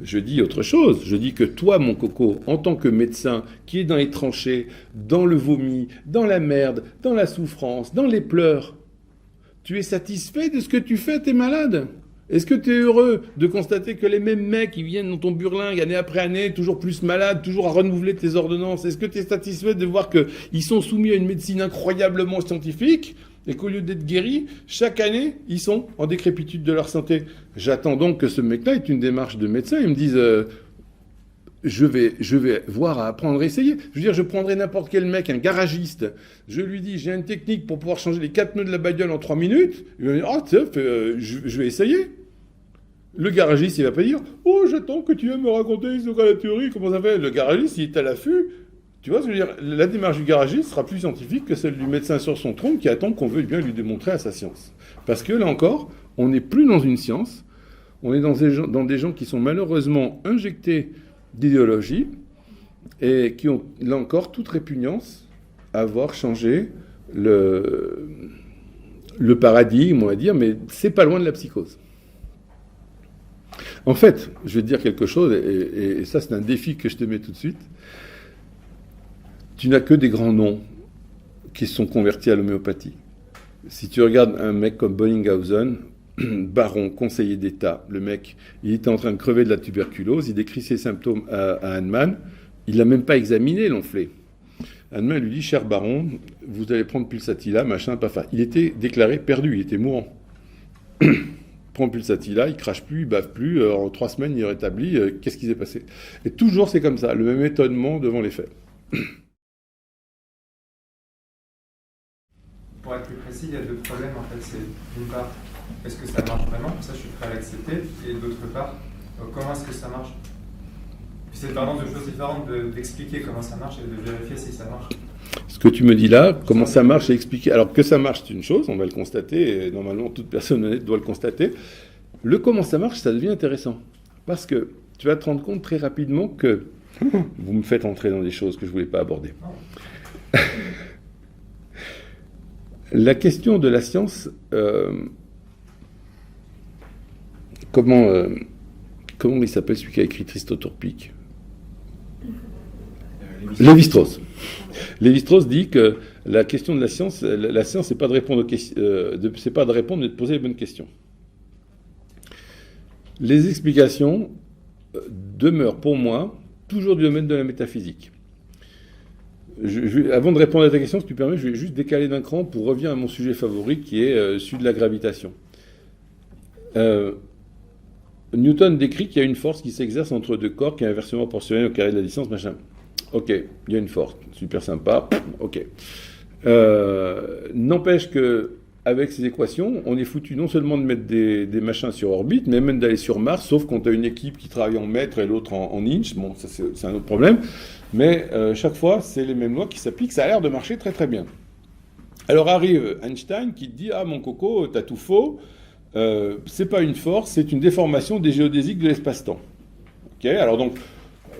Je dis autre chose, je dis que toi, mon coco, en tant que médecin qui est dans les tranchées, dans le vomi, dans la merde, dans la souffrance, dans les pleurs, tu es satisfait de ce que tu fais à tes malades ? Est-ce que tu es heureux de constater que les mêmes mecs qui viennent dans ton burlingue année après année, toujours plus malades, toujours à renouveler tes ordonnances, est-ce que tu es satisfait de voir qu'ils sont soumis à une médecine incroyablement scientifique et qu'au lieu d'être guéris, chaque année, ils sont en décrépitude de leur santé ? J'attends donc que ce mec-là ait une démarche de médecin. Ils me disent je vais voir à apprendre à essayer. Je veux dire, je prendrai n'importe quel mec, un garagiste, je lui dis j'ai une technique pour pouvoir changer les 4 pneus de la bagnole en 3 minutes. Il va me dire je vais essayer. Le garagiste, il va pas dire oh, j'attends que tu viennes me raconter sur la théorie, comment ça fait. Le garagiste, il est à l'affût. Tu vois ce que je veux dire ? La démarche du garagiste sera plus scientifique que celle du médecin sur son trône qui attend qu'on veuille bien lui démontrer à sa science. Parce que là encore, on n'est plus dans une science, on est dans des gens qui sont malheureusement injectés d'idéologie et qui ont, là encore, toute répugnance à voir changer le paradigme, on va dire, mais c'est pas loin de la psychose. En fait, je vais te dire quelque chose, et ça c'est un défi que je te mets tout de suite. Tu n'as que des grands noms qui se sont convertis à l'homéopathie. Si tu regardes un mec comme Bonninghausen, baron, conseiller d'État, le mec, il était en train de crever de la tuberculose, il décrit ses symptômes à Hahnemann, il ne l'a même pas examiné, l'onflé. Hahnemann lui dit, cher baron, vous allez prendre Pulsatilla, machin, paf. Il était déclaré perdu, il était mourant. Prend Pulsatilla, il crache plus, il bave plus, en 3 semaines il est rétabli, qu'est-ce qui s'est passé ? Et toujours c'est comme ça, le même étonnement devant les faits. Pour être plus précis, il y a 2 problèmes en fait. C'est d'une part, est-ce que ça marche vraiment ? Ça, je suis prêt à l'accepter. Et d'autre part, Comment est-ce que ça marche? C'est vraiment deux choses différentes d'expliquer comment ça marche et de vérifier si ça marche. Ce que tu me dis là, comment ça marche, et expliquer. Alors que ça marche, c'est une chose, on va le constater, et normalement toute personne honnête doit le constater. Le comment ça marche, ça devient intéressant. Parce que tu vas te rendre compte très rapidement que vous me faites entrer dans des choses que je ne voulais pas aborder. La question de la science, comment il s'appelle celui qui a écrit Tristotorpique? Lévi-Strauss. Lévi-Strauss dit que la question de la science, c'est pas de répondre aux questions, c'est pas de répondre, mais de poser les bonnes questions. Les explications demeurent pour moi toujours du domaine de la métaphysique. Avant de répondre à ta question, si tu permets, je vais juste décaler d'un cran pour revenir à mon sujet favori qui est celui de la gravitation. Newton décrit qu'il y a une force qui s'exerce entre deux corps qui est inversement proportionnelle au carré de la distance, machin. Ok, il y a une force, super sympa, ok. N'empêche que avec ces équations, on est foutu non seulement de mettre des machins sur orbite, mais même d'aller sur Mars, sauf quand tu as une équipe qui travaille en mètres et l'autre en inch. Bon, ça c'est un autre problème. Mais chaque fois, c'est les mêmes lois qui s'appliquent. Ça a l'air de marcher très très bien. Alors arrive Einstein qui te dit « Ah mon coco, t'as tout faux. C'est pas une force, c'est une déformation des géodésiques de l'espace-temps. » Ok, alors donc,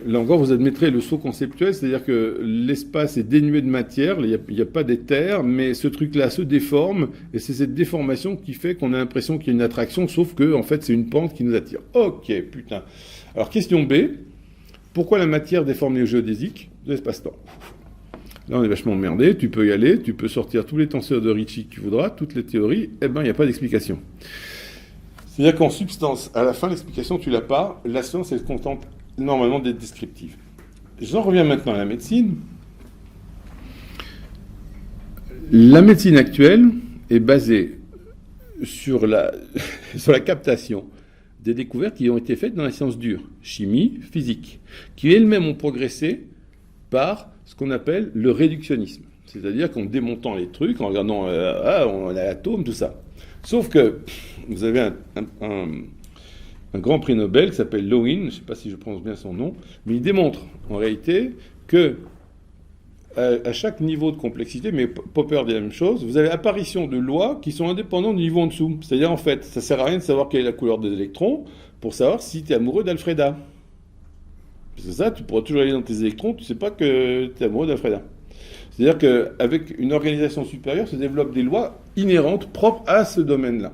là encore, vous admettrez le saut conceptuel, c'est-à-dire que l'espace est dénué de matière, il n'y a pas d'éther, mais ce truc-là se déforme, et c'est cette déformation qui fait qu'on a l'impression qu'il y a une attraction, sauf que, en fait, c'est une pente qui nous attire. Ok, putain. Alors, question B, pourquoi la matière déforme les géodésiques de l'espace-temps? Là, on est vachement emmerdé, tu peux y aller, tu peux sortir tous les tenseurs de Ricci que tu voudras, toutes les théories, eh ben, il n'y a pas d'explication. C'est-à-dire qu'en substance, à la fin, l'explication, tu l'as pas, la science, elle se contente normalement d'être descriptive. J'en reviens maintenant à la médecine. La médecine actuelle est basée sur la captation des découvertes qui ont été faites dans la science dure, chimie, physique, qui elles-mêmes ont progressé par ce qu'on appelle le réductionnisme. C'est-à-dire qu'en démontant les trucs, en regardant on a l'atome, tout ça. Sauf que vous avez un grand prix Nobel qui s'appelle Lewin, je ne sais pas si je prononce bien son nom, mais il démontre en réalité que à chaque niveau de complexité, mais Popper dit la même chose, vous avez apparition de lois qui sont indépendantes du niveau en dessous. C'est-à-dire, en fait, ça ne sert à rien de savoir quelle est la couleur des électrons pour savoir si tu es amoureux d'Alfreda. C'est ça, tu pourras toujours aller dans tes électrons, tu ne sais pas que tu es amoureux d'Alfreda. C'est-à-dire qu'avec une organisation supérieure se développent des lois inhérentes, propres à ce domaine-là,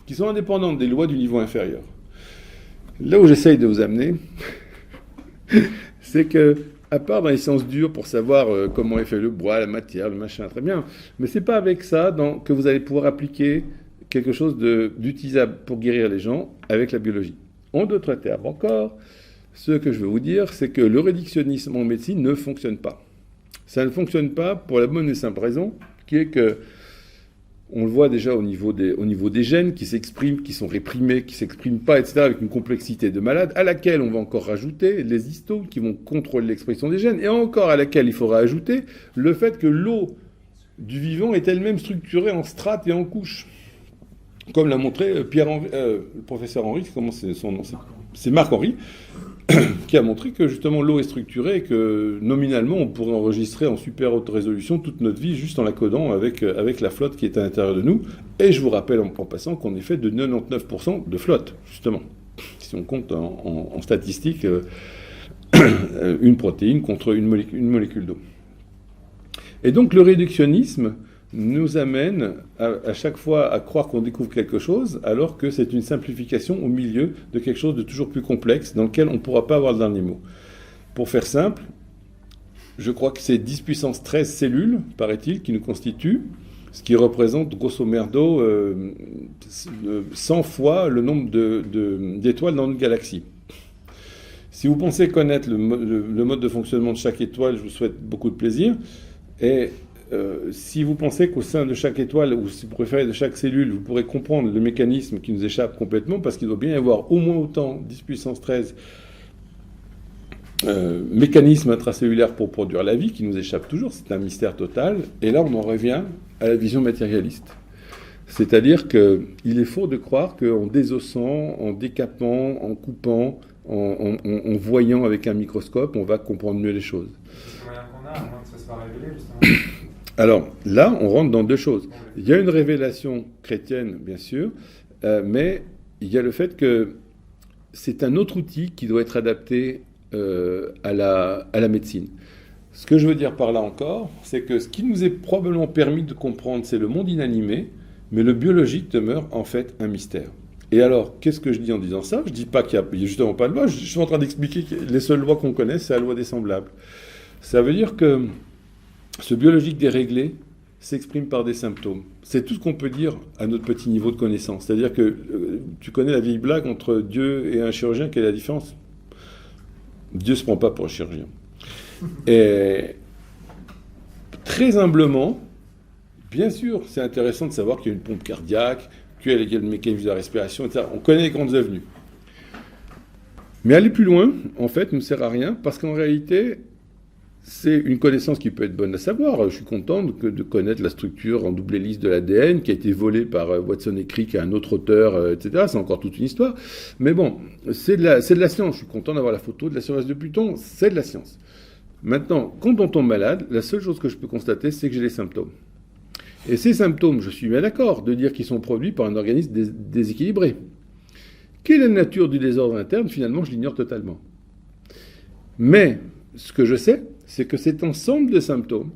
qui sont indépendantes des lois du niveau inférieur. Là où j'essaye de vous amener, c'est que, à part dans les sciences dures pour savoir comment est fait le bois, la matière, le machin, très bien, mais c'est pas avec ça que vous allez pouvoir appliquer quelque chose d'utilisable pour guérir les gens avec la biologie. En d'autres termes encore, ce que je veux vous dire, c'est que le réductionnisme en médecine ne fonctionne pas. Ça ne fonctionne pas pour la bonne et simple raison, qui est que on le voit déjà au niveau des gènes qui s'expriment, qui sont réprimés, qui ne s'expriment pas, etc., avec une complexité de malade, à laquelle on va encore rajouter les histones qui vont contrôler l'expression des gènes, et encore à laquelle il faudra ajouter le fait que l'eau du vivant est elle-même structurée en strates et en couches. Comme l'a montré le professeur Henry, comment c'est son nom? C'est Marc Henry, qui a montré que justement l'eau est structurée et que nominalement on pourrait enregistrer en super haute résolution toute notre vie juste en la codant avec la flotte qui est à l'intérieur de nous. Et je vous rappelle en passant qu'on est fait de 99% de flotte, justement. Si on compte en statistique une protéine contre une molécule d'eau. Et donc le réductionnisme nous amène à chaque fois à croire qu'on découvre quelque chose, alors que c'est une simplification au milieu de quelque chose de toujours plus complexe, dans lequel on ne pourra pas avoir le dernier mot. Pour faire simple, je crois que c'est 10 puissance 13 cellules, paraît-il, qui nous constituent, ce qui représente grosso merdo 100 fois le nombre d'étoiles dans une galaxie. Si vous pensez connaître le mode de fonctionnement de chaque étoile, je vous souhaite beaucoup de plaisir. Et si vous pensez qu'au sein de chaque étoile, ou si vous préférez de chaque cellule, vous pourrez comprendre le mécanisme qui nous échappe complètement, parce qu'il doit bien y avoir au moins autant, 10 puissance 13, mécanismes intracellulaires pour produire la vie, qui nous échappe toujours, c'est un mystère total. Et là, on en revient à la vision matérialiste. C'est-à-dire qu'il est faux de croire qu'en désossant, en décapant, en coupant, en voyant avec un microscope, on va comprendre mieux les choses. C'est le moyen qu'on a, à moins que ça soit révélé, justement. Alors là, on rentre dans deux choses. Il y a une révélation chrétienne, bien sûr, mais il y a le fait que c'est un autre outil qui doit être adapté à la médecine. Ce que je veux dire par là encore, c'est que ce qui nous est probablement permis de comprendre, c'est le monde inanimé, mais le biologique demeure en fait un mystère. Et alors, qu'est-ce que je dis en disant ça? Je ne dis pas qu'il n'y a justement pas de loi, je suis en train d'expliquer que les seules lois qu'on connaît, c'est la loi des semblables. Ça veut dire que ce biologique déréglé s'exprime par des symptômes. C'est tout ce qu'on peut dire à notre petit niveau de connaissance. C'est-à-dire que tu connais la vieille blague entre Dieu et un chirurgien, quelle est la différence? Dieu ne se prend pas pour un chirurgien. Et très humblement, bien sûr, c'est intéressant de savoir qu'il y a une pompe cardiaque, qu'il y a le mécanisme de la respiration, etc. On connaît les grandes avenues. Mais aller plus loin, en fait, ne sert à rien, parce qu'en réalité, c'est une connaissance qui peut être bonne à savoir. Je suis content de connaître la structure en double hélice de l'ADN qui a été volée par Watson et Crick à un autre auteur, etc. C'est encore toute une histoire. Mais bon, c'est de la science. Je suis content d'avoir la photo de la surface de Pluton. C'est de la science. Maintenant, quand on tombe malade, la seule chose que je peux constater, c'est que j'ai des symptômes. Et ces symptômes, je suis bien d'accord de dire qu'ils sont produits par un organisme déséquilibré. Quelle est la nature du désordre interne? Finalement, je l'ignore totalement. Mais ce que je sais, c'est que cet ensemble de symptômes,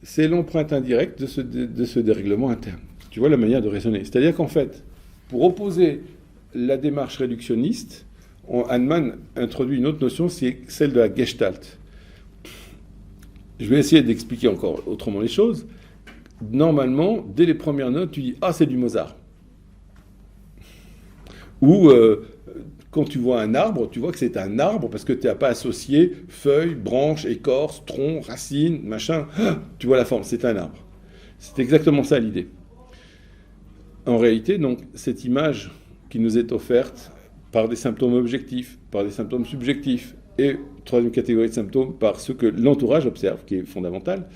c'est l'empreinte indirecte de ce dérèglement interne. Tu vois la manière de raisonner. C'est-à-dire qu'en fait, pour opposer la démarche réductionniste, Hahnemann introduit une autre notion, c'est celle de la Gestalt. Je vais essayer d'expliquer encore autrement les choses. Normalement, dès les premières notes, tu dis « Ah, c'est du Mozart ». Ou quand tu vois un arbre, tu vois que c'est un arbre parce que tu n'as pas associé feuilles, branches, écorce, tronc, racines, machin. Tu vois la forme, c'est un arbre. C'est exactement ça l'idée. En réalité, donc, cette image qui nous est offerte par des symptômes objectifs, par des symptômes subjectifs, et troisième catégorie de symptômes, par ce que l'entourage observe, qui est fondamental,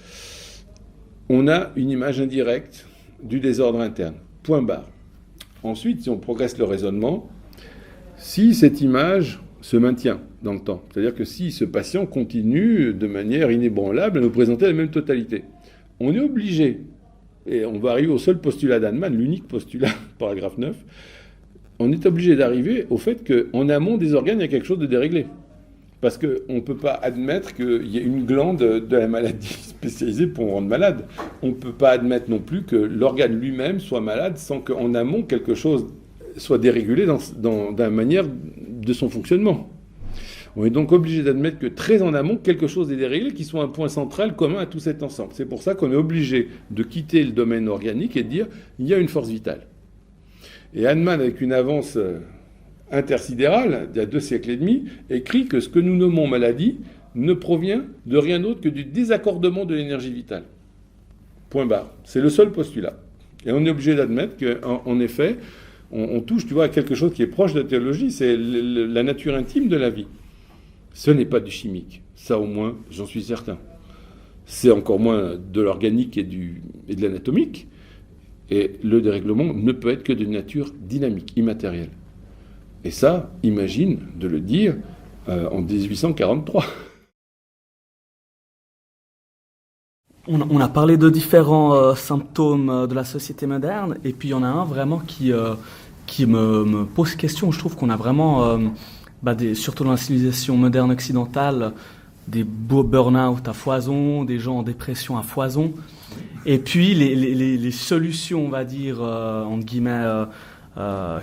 on a une image indirecte du désordre interne. Point barre. Ensuite, si on progresse le raisonnement, si cette image se maintient dans le temps, c'est-à-dire que si ce patient continue de manière inébranlable à nous présenter la même totalité, on est obligé, et on va arriver au seul postulat d'Hahnemann, l'unique postulat, paragraphe 9, on est obligé d'arriver au fait qu'en amont des organes, il y a quelque chose de déréglé. Parce qu'on ne peut pas admettre qu'il y ait une glande de la maladie spécialisée pour rendre malade. On ne peut pas admettre non plus que l'organe lui-même soit malade sans qu'en amont, quelque chose soit dérégulé dans la manière de son fonctionnement. On est donc obligé d'admettre que très en amont, quelque chose est déréglé qui soit un point central commun à tout cet ensemble. C'est pour ça qu'on est obligé de quitter le domaine organique et de dire il y a une force vitale. Et Hahnemann, avec une avance intersidérale, il y a 2 siècles et demi, écrit que ce que nous nommons maladie ne provient de rien d'autre que du désaccordement de l'énergie vitale. Point barre. C'est le seul postulat. Et on est obligé d'admettre qu'en effet, on touche, tu vois, à quelque chose qui est proche de la théologie, c'est la nature intime de la vie. Ce n'est pas du chimique. Ça, au moins, j'en suis certain. C'est encore moins de l'organique et de l'anatomique. Et le dérèglement ne peut être que de nature dynamique, immatérielle. Et ça, imagine de le dire en 1843. On a parlé de différents symptômes de la société moderne, et puis il y en a un vraiment qui me pose question. Je trouve qu'on a vraiment, surtout dans la civilisation moderne occidentale, des beaux burn-out à foison, des gens en dépression à foison, et puis les solutions, on va dire, entre guillemets,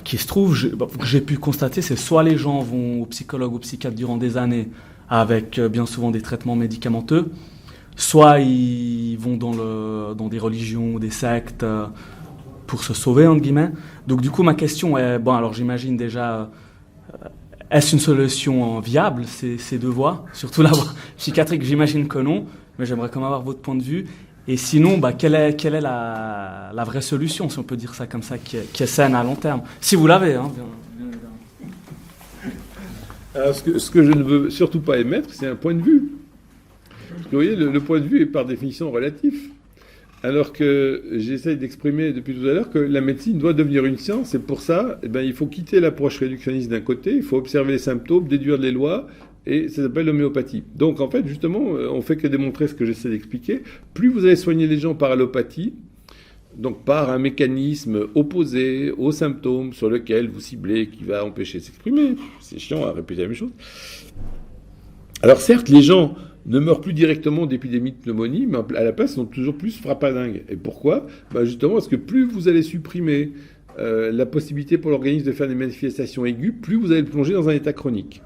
qui se trouvent, que j'ai pu constater, c'est soit les gens vont au psychologue ou au psychiatre durant des années avec bien souvent des traitements médicamenteux, soit ils vont dans des religions ou des sectes pour se sauver, entre guillemets. Donc du coup, ma question est, alors j'imagine déjà, est-ce une solution viable, ces deux voies? Surtout la voie psychiatrique, j'imagine que non, mais j'aimerais quand même avoir votre point de vue. Et sinon, quelle est la vraie solution, si on peut dire ça comme ça, qui est saine à long terme? Si vous l'avez, hein, bien évidemment. Alors, ce que je ne veux surtout pas émettre, c'est un point de vue. Parce que vous voyez, le point de vue est par définition relatif. Alors que j'essaye d'exprimer depuis tout à l'heure que la médecine doit devenir une science, et pour ça, il faut quitter l'approche réductionniste d'un côté, il faut observer les symptômes, déduire les lois, et ça s'appelle l'homéopathie. Donc en fait, justement, on fait que démontrer ce que j'essaie d'expliquer. Plus vous allez soigner les gens par allopathie, donc par un mécanisme opposé aux symptômes sur lequel vous ciblez, qui va empêcher de s'exprimer, c'est chiant à répéter la même chose. Alors certes, les gens ne meurent plus directement d'épidémie de pneumonie, mais à la place, ils sont toujours plus frappadingues. Et pourquoi ? Justement parce que plus vous allez supprimer la possibilité pour l'organisme de faire des manifestations aiguës, plus vous allez le plonger dans un état chronique.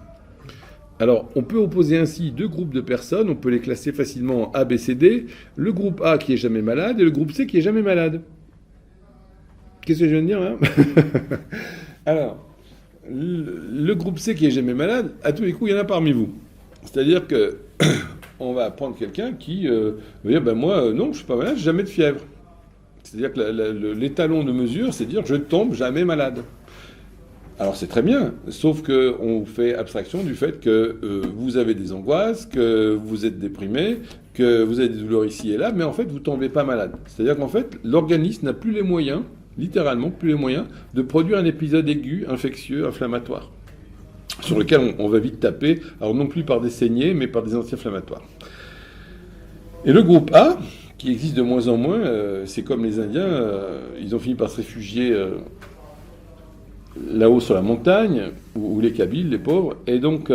Alors, on peut opposer ainsi deux groupes de personnes, on peut les classer facilement en A, B, C, D, le groupe A qui est jamais malade et le groupe C qui est jamais malade. Qu'est-ce que je viens de dire là ? Alors, le groupe C qui est jamais malade, à tous les coups, il y en a parmi vous. C'est-à-dire que on va prendre quelqu'un qui va dire moi non, je suis pas malade, j'ai jamais de fièvre. C'est-à-dire que l'étalon de mesure, c'est dire je tombe jamais malade. Alors c'est très bien, sauf qu'on fait abstraction du fait que vous avez des angoisses, que vous êtes déprimé, que vous avez des douleurs ici et là, mais en fait vous tombez pas malade. C'est-à-dire qu'en fait l'organisme n'a plus les moyens, littéralement plus les moyens, de produire un épisode aigu, infectieux, inflammatoire, sur lequel on va vite taper, alors non plus par des saignées, mais par des anti-inflammatoires. Et le groupe A, qui existe de moins en moins, c'est comme les Indiens, ils ont fini par se réfugier là-haut sur la montagne, ou les Kabyles, les pauvres, et donc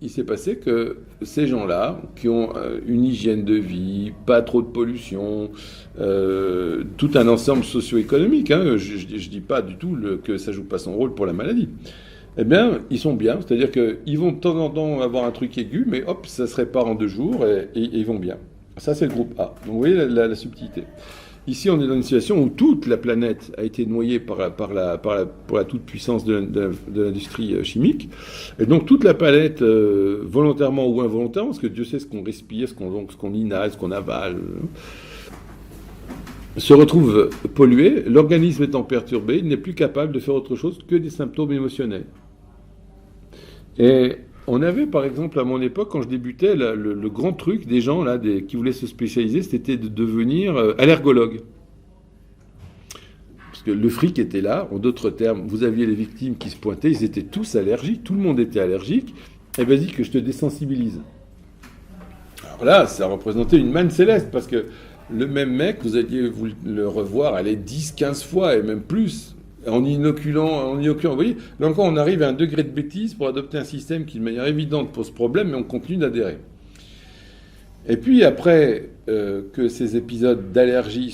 il s'est passé que ces gens-là, qui ont une hygiène de vie, pas trop de pollution, tout un ensemble socio-économique, je dis pas du tout que ça joue pas son rôle pour la maladie, eh bien, ils sont bien, c'est-à-dire qu'ils vont de temps en temps avoir un truc aigu, mais hop, ça se répare en 2 jours, et ils vont bien. Ça, c'est le groupe A. Donc, vous voyez la subtilité. Ici, on est dans une situation où toute la planète a été noyée pour la toute-puissance de l'industrie chimique. Et donc, toute la planète, volontairement ou involontairement, parce que Dieu sait ce qu'on respire, ce qu'on inhale, ce qu'on avale, se retrouve pollué. L'organisme étant perturbé, il n'est plus capable de faire autre chose que des symptômes émotionnels. Et on avait, par exemple, à mon époque, quand je débutais, le grand truc des gens là, qui voulaient se spécialiser, c'était de devenir allergologue. Parce que le fric était là, en d'autres termes, vous aviez les victimes qui se pointaient, ils étaient tous allergiques, tout le monde était allergique, et vas-y que je te désensibilise. Alors là, ça représentait une manne céleste, parce que le même mec, vous alliez le revoir aller 10, 15 fois, et même plus, en inoculant, vous voyez, là encore on arrive à un degré de bêtise pour adopter un système qui de manière évidente pose problème, mais on continue d'adhérer. Et puis après que ces épisodes d'allergie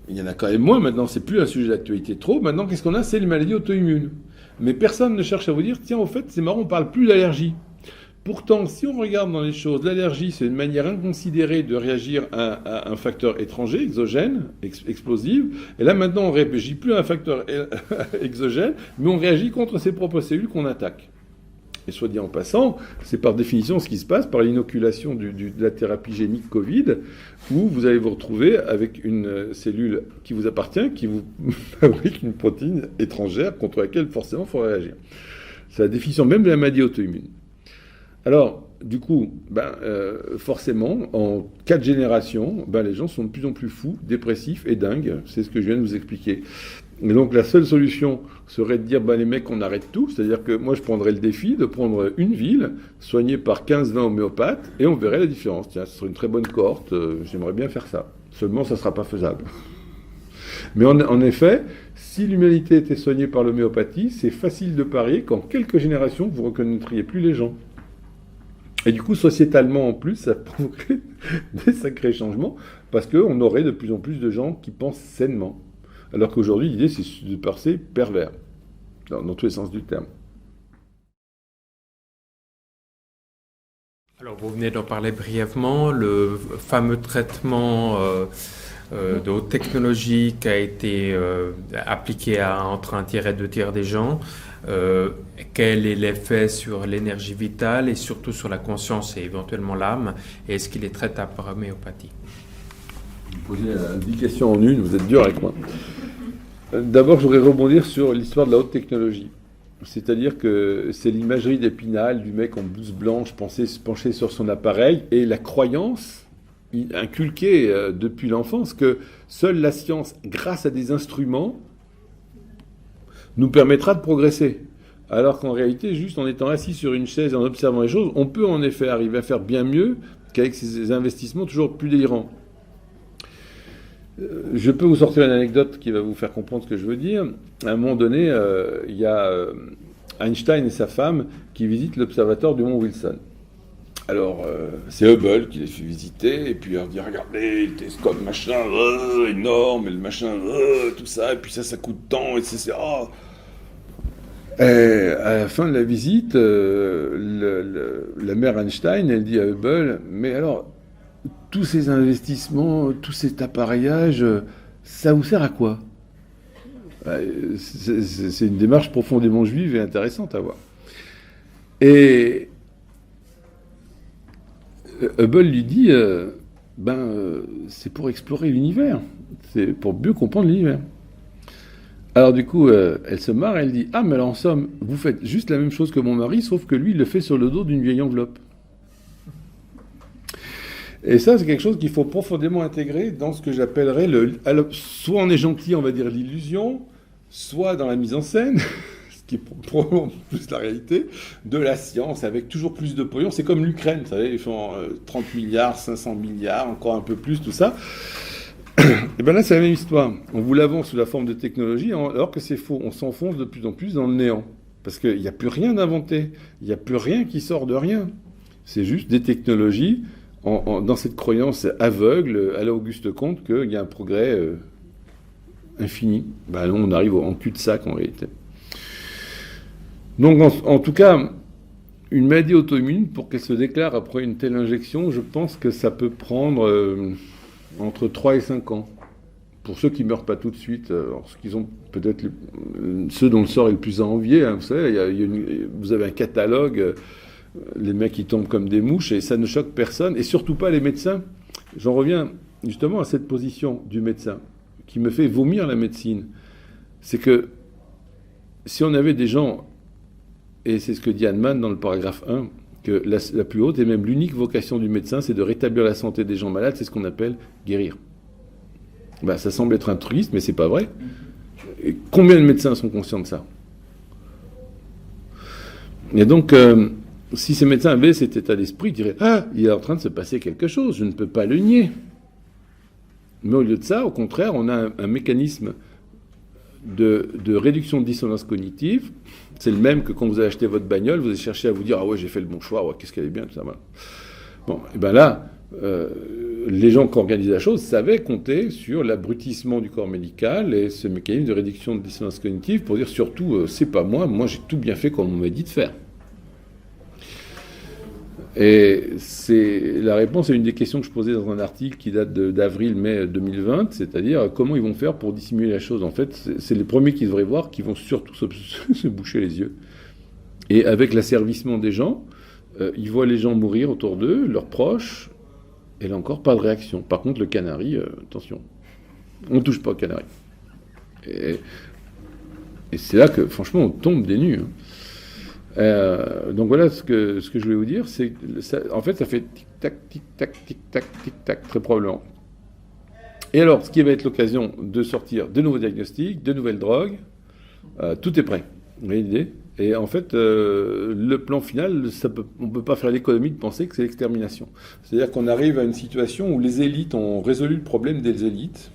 il y en a quand même moins maintenant, c'est plus un sujet d'actualité trop, maintenant qu'est-ce qu'on a ? C'est les maladies auto-immunes. Mais personne ne cherche à vous dire, tiens au fait c'est marrant, on parle plus d'allergie. Pourtant, si on regarde dans les choses, l'allergie, c'est une manière inconsidérée de réagir à un facteur étranger, exogène, explosif. Et là, maintenant, on ne réagit plus à un facteur exogène, mais on réagit contre ses propres cellules qu'on attaque. Et soit dit en passant, c'est par définition ce qui se passe par l'inoculation de la thérapie génique Covid, où vous allez vous retrouver avec une cellule qui vous appartient, qui vous fabrique une protéine étrangère contre laquelle, forcément, il faut réagir. C'est la définition même de la maladie auto-immune. Alors, du coup, forcément, en 4 générations, les gens sont de plus en plus fous, dépressifs et dingues. C'est ce que je viens de vous expliquer. Et donc, la seule solution serait de dire, les mecs, on arrête tout. C'est-à-dire que moi, je prendrais le défi de prendre une ville, soignée par 15-20 homéopathes, et on verrait la différence. Tiens, ce serait une très bonne cohorte. J'aimerais bien faire ça. Seulement, ça ne sera pas faisable. Mais en effet, si l'humanité était soignée par l'homéopathie, c'est facile de parier qu'en quelques générations, vous ne reconnaîtriez plus les gens. Et du coup, sociétalement, en plus, ça provoquerait des sacrés changements, parce qu'on aurait de plus en plus de gens qui pensent sainement. Alors qu'aujourd'hui, l'idée, c'est de penser pervers, dans tous les sens du terme. Alors, vous venez d'en parler brièvement, le fameux traitement de haute technologie qui a été appliqué entre 1 tiers et 2 tiers des gens. Quel est l'effet sur l'énergie vitale et surtout sur la conscience et éventuellement l'âme, et est-ce qu'il est traitable par homéopathie ? Vous posez 10 questions en une, vous êtes dur avec moi. D'abord, je voudrais rebondir sur l'histoire de la haute technologie. C'est-à-dire que c'est l'imagerie d'Épinal du mec en blouse blanche penché sur son appareil, et la croyance inculqué depuis l'enfance que seule la science, grâce à des instruments, nous permettra de progresser. Alors qu'en réalité, juste en étant assis sur une chaise et en observant les choses, on peut en effet arriver à faire bien mieux qu'avec ces investissements toujours plus délirants. Je peux vous sortir une anecdote qui va vous faire comprendre ce que je veux dire. À un moment donné, il y a Einstein et sa femme qui visitent l'observatoire du mont Wilson. Alors, c'est Hubble qui les fait visiter, et puis on dit, regardez, le télescope, machin, énorme, et le machin, tout ça, et puis ça coûte tant, etc. Et à la fin de la visite, la mère Einstein, elle dit à Hubble, mais alors, tous ces investissements, tout cet appareillage, ça vous sert à quoi? C'est une démarche profondément juive et intéressante à voir. Et Hubble lui dit, c'est pour explorer l'univers, c'est pour mieux comprendre l'univers. Alors du coup, elle se marre, elle dit, mais alors en somme, vous faites juste la même chose que mon mari, sauf que lui, il le fait sur le dos d'une vieille enveloppe. Et ça, c'est quelque chose qu'il faut profondément intégrer dans ce que j'appellerais soit on est gentil, on va dire l'illusion, soit dans la mise en scène, ce qui est probablement plus la réalité, de la science, avec toujours plus de pognon. C'est comme l'Ukraine, vous savez, ils font 30 milliards, 500 milliards, encore un peu plus, tout ça. Et bien là, c'est la même histoire. On vous l'avance sous la forme de technologie, alors que c'est faux. On s'enfonce de plus en plus dans le néant. Parce qu'il n'y a plus rien d'inventé. Il n'y a plus rien qui sort de rien. C'est juste des technologies dans cette croyance aveugle à l'Auguste Comte qu'il y a un progrès infini. Là, on arrive en cul-de-sac en réalité. Donc, en tout cas, une maladie auto-immune, pour qu'elle se déclare après une telle injection, je pense que ça peut prendre entre 3 et 5 ans. Pour ceux qui ne meurent pas tout de suite, parce qu'ils ont peut-être ceux dont le sort est le plus à envier, hein, vous savez, vous avez un catalogue, les mecs qui tombent comme des mouches, et ça ne choque personne, et surtout pas les médecins. J'en reviens justement à cette position du médecin, qui me fait vomir la médecine. C'est que si on avait des gens, et c'est ce que dit Hahnemann dans le paragraphe 1, que la plus haute et même l'unique vocation du médecin, c'est de rétablir la santé des gens malades, c'est ce qu'on appelle guérir. Ça semble être altruiste, mais c'est pas vrai. Et combien de médecins sont conscients de ça? Et donc, si ces médecins avaient cet état d'esprit, ils diraient « il est en train de se passer quelque chose, je ne peux pas le nier ». Mais au lieu de ça, au contraire, on a un mécanisme de réduction de dissonance cognitive. C'est le même que quand vous avez acheté votre bagnole, vous avez cherché à vous dire « ah ouais, j'ai fait le bon choix, ouais, qu'est-ce qu'elle est bien, tout ça, voilà. » Bon, et bien là, les gens qui organisent la chose savaient compter sur l'abrutissement du corps médical et ce mécanisme de réduction de dissonance cognitive pour dire surtout, c'est pas moi j'ai tout bien fait comme on m'a dit de faire. Et la réponse à une des questions que je posais dans un article qui date d'avril-mai 2020, c'est-à-dire comment ils vont faire pour dissimuler la chose. En fait, c'est les premiers qui devraient voir qui vont surtout se boucher les yeux. Et avec l'asservissement des gens, ils voient les gens mourir autour d'eux, leurs proches, et là encore, pas de réaction. Par contre, le canari, attention, on ne touche pas au canari. Et c'est là que, franchement, on tombe des nues. Donc voilà ce que je voulais vous dire. En fait, ça fait tic-tac, tic-tac, tic-tac, tic-tac, très probablement. Et alors, ce qui va être l'occasion de sortir de nouveaux diagnostics, de nouvelles drogues, tout est prêt. Vous voyez l'idée ? Et en fait, le plan final, on ne peut pas faire l'économie de penser que c'est l'extermination. C'est-à-dire qu'on arrive à une situation où les élites ont résolu le problème des élites.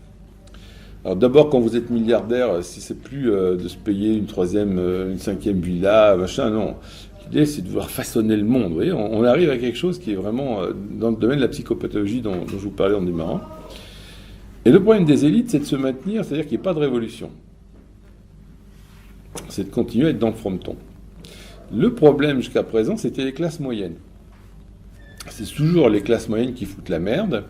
Alors d'abord, quand vous êtes milliardaire, si c'est plus de se payer une troisième, une cinquième villa, machin, non. L'idée, c'est de vouloir façonner le monde. Vous voyez, on arrive à quelque chose qui est vraiment dans le domaine de la psychopathologie dont je vous parlais en démarrant. Et le problème des élites, c'est de se maintenir, c'est-à-dire qu'il n'y ait pas de révolution. C'est de continuer à être dans le fronton. Le problème jusqu'à présent, c'était les classes moyennes. C'est toujours les classes moyennes qui foutent la merde,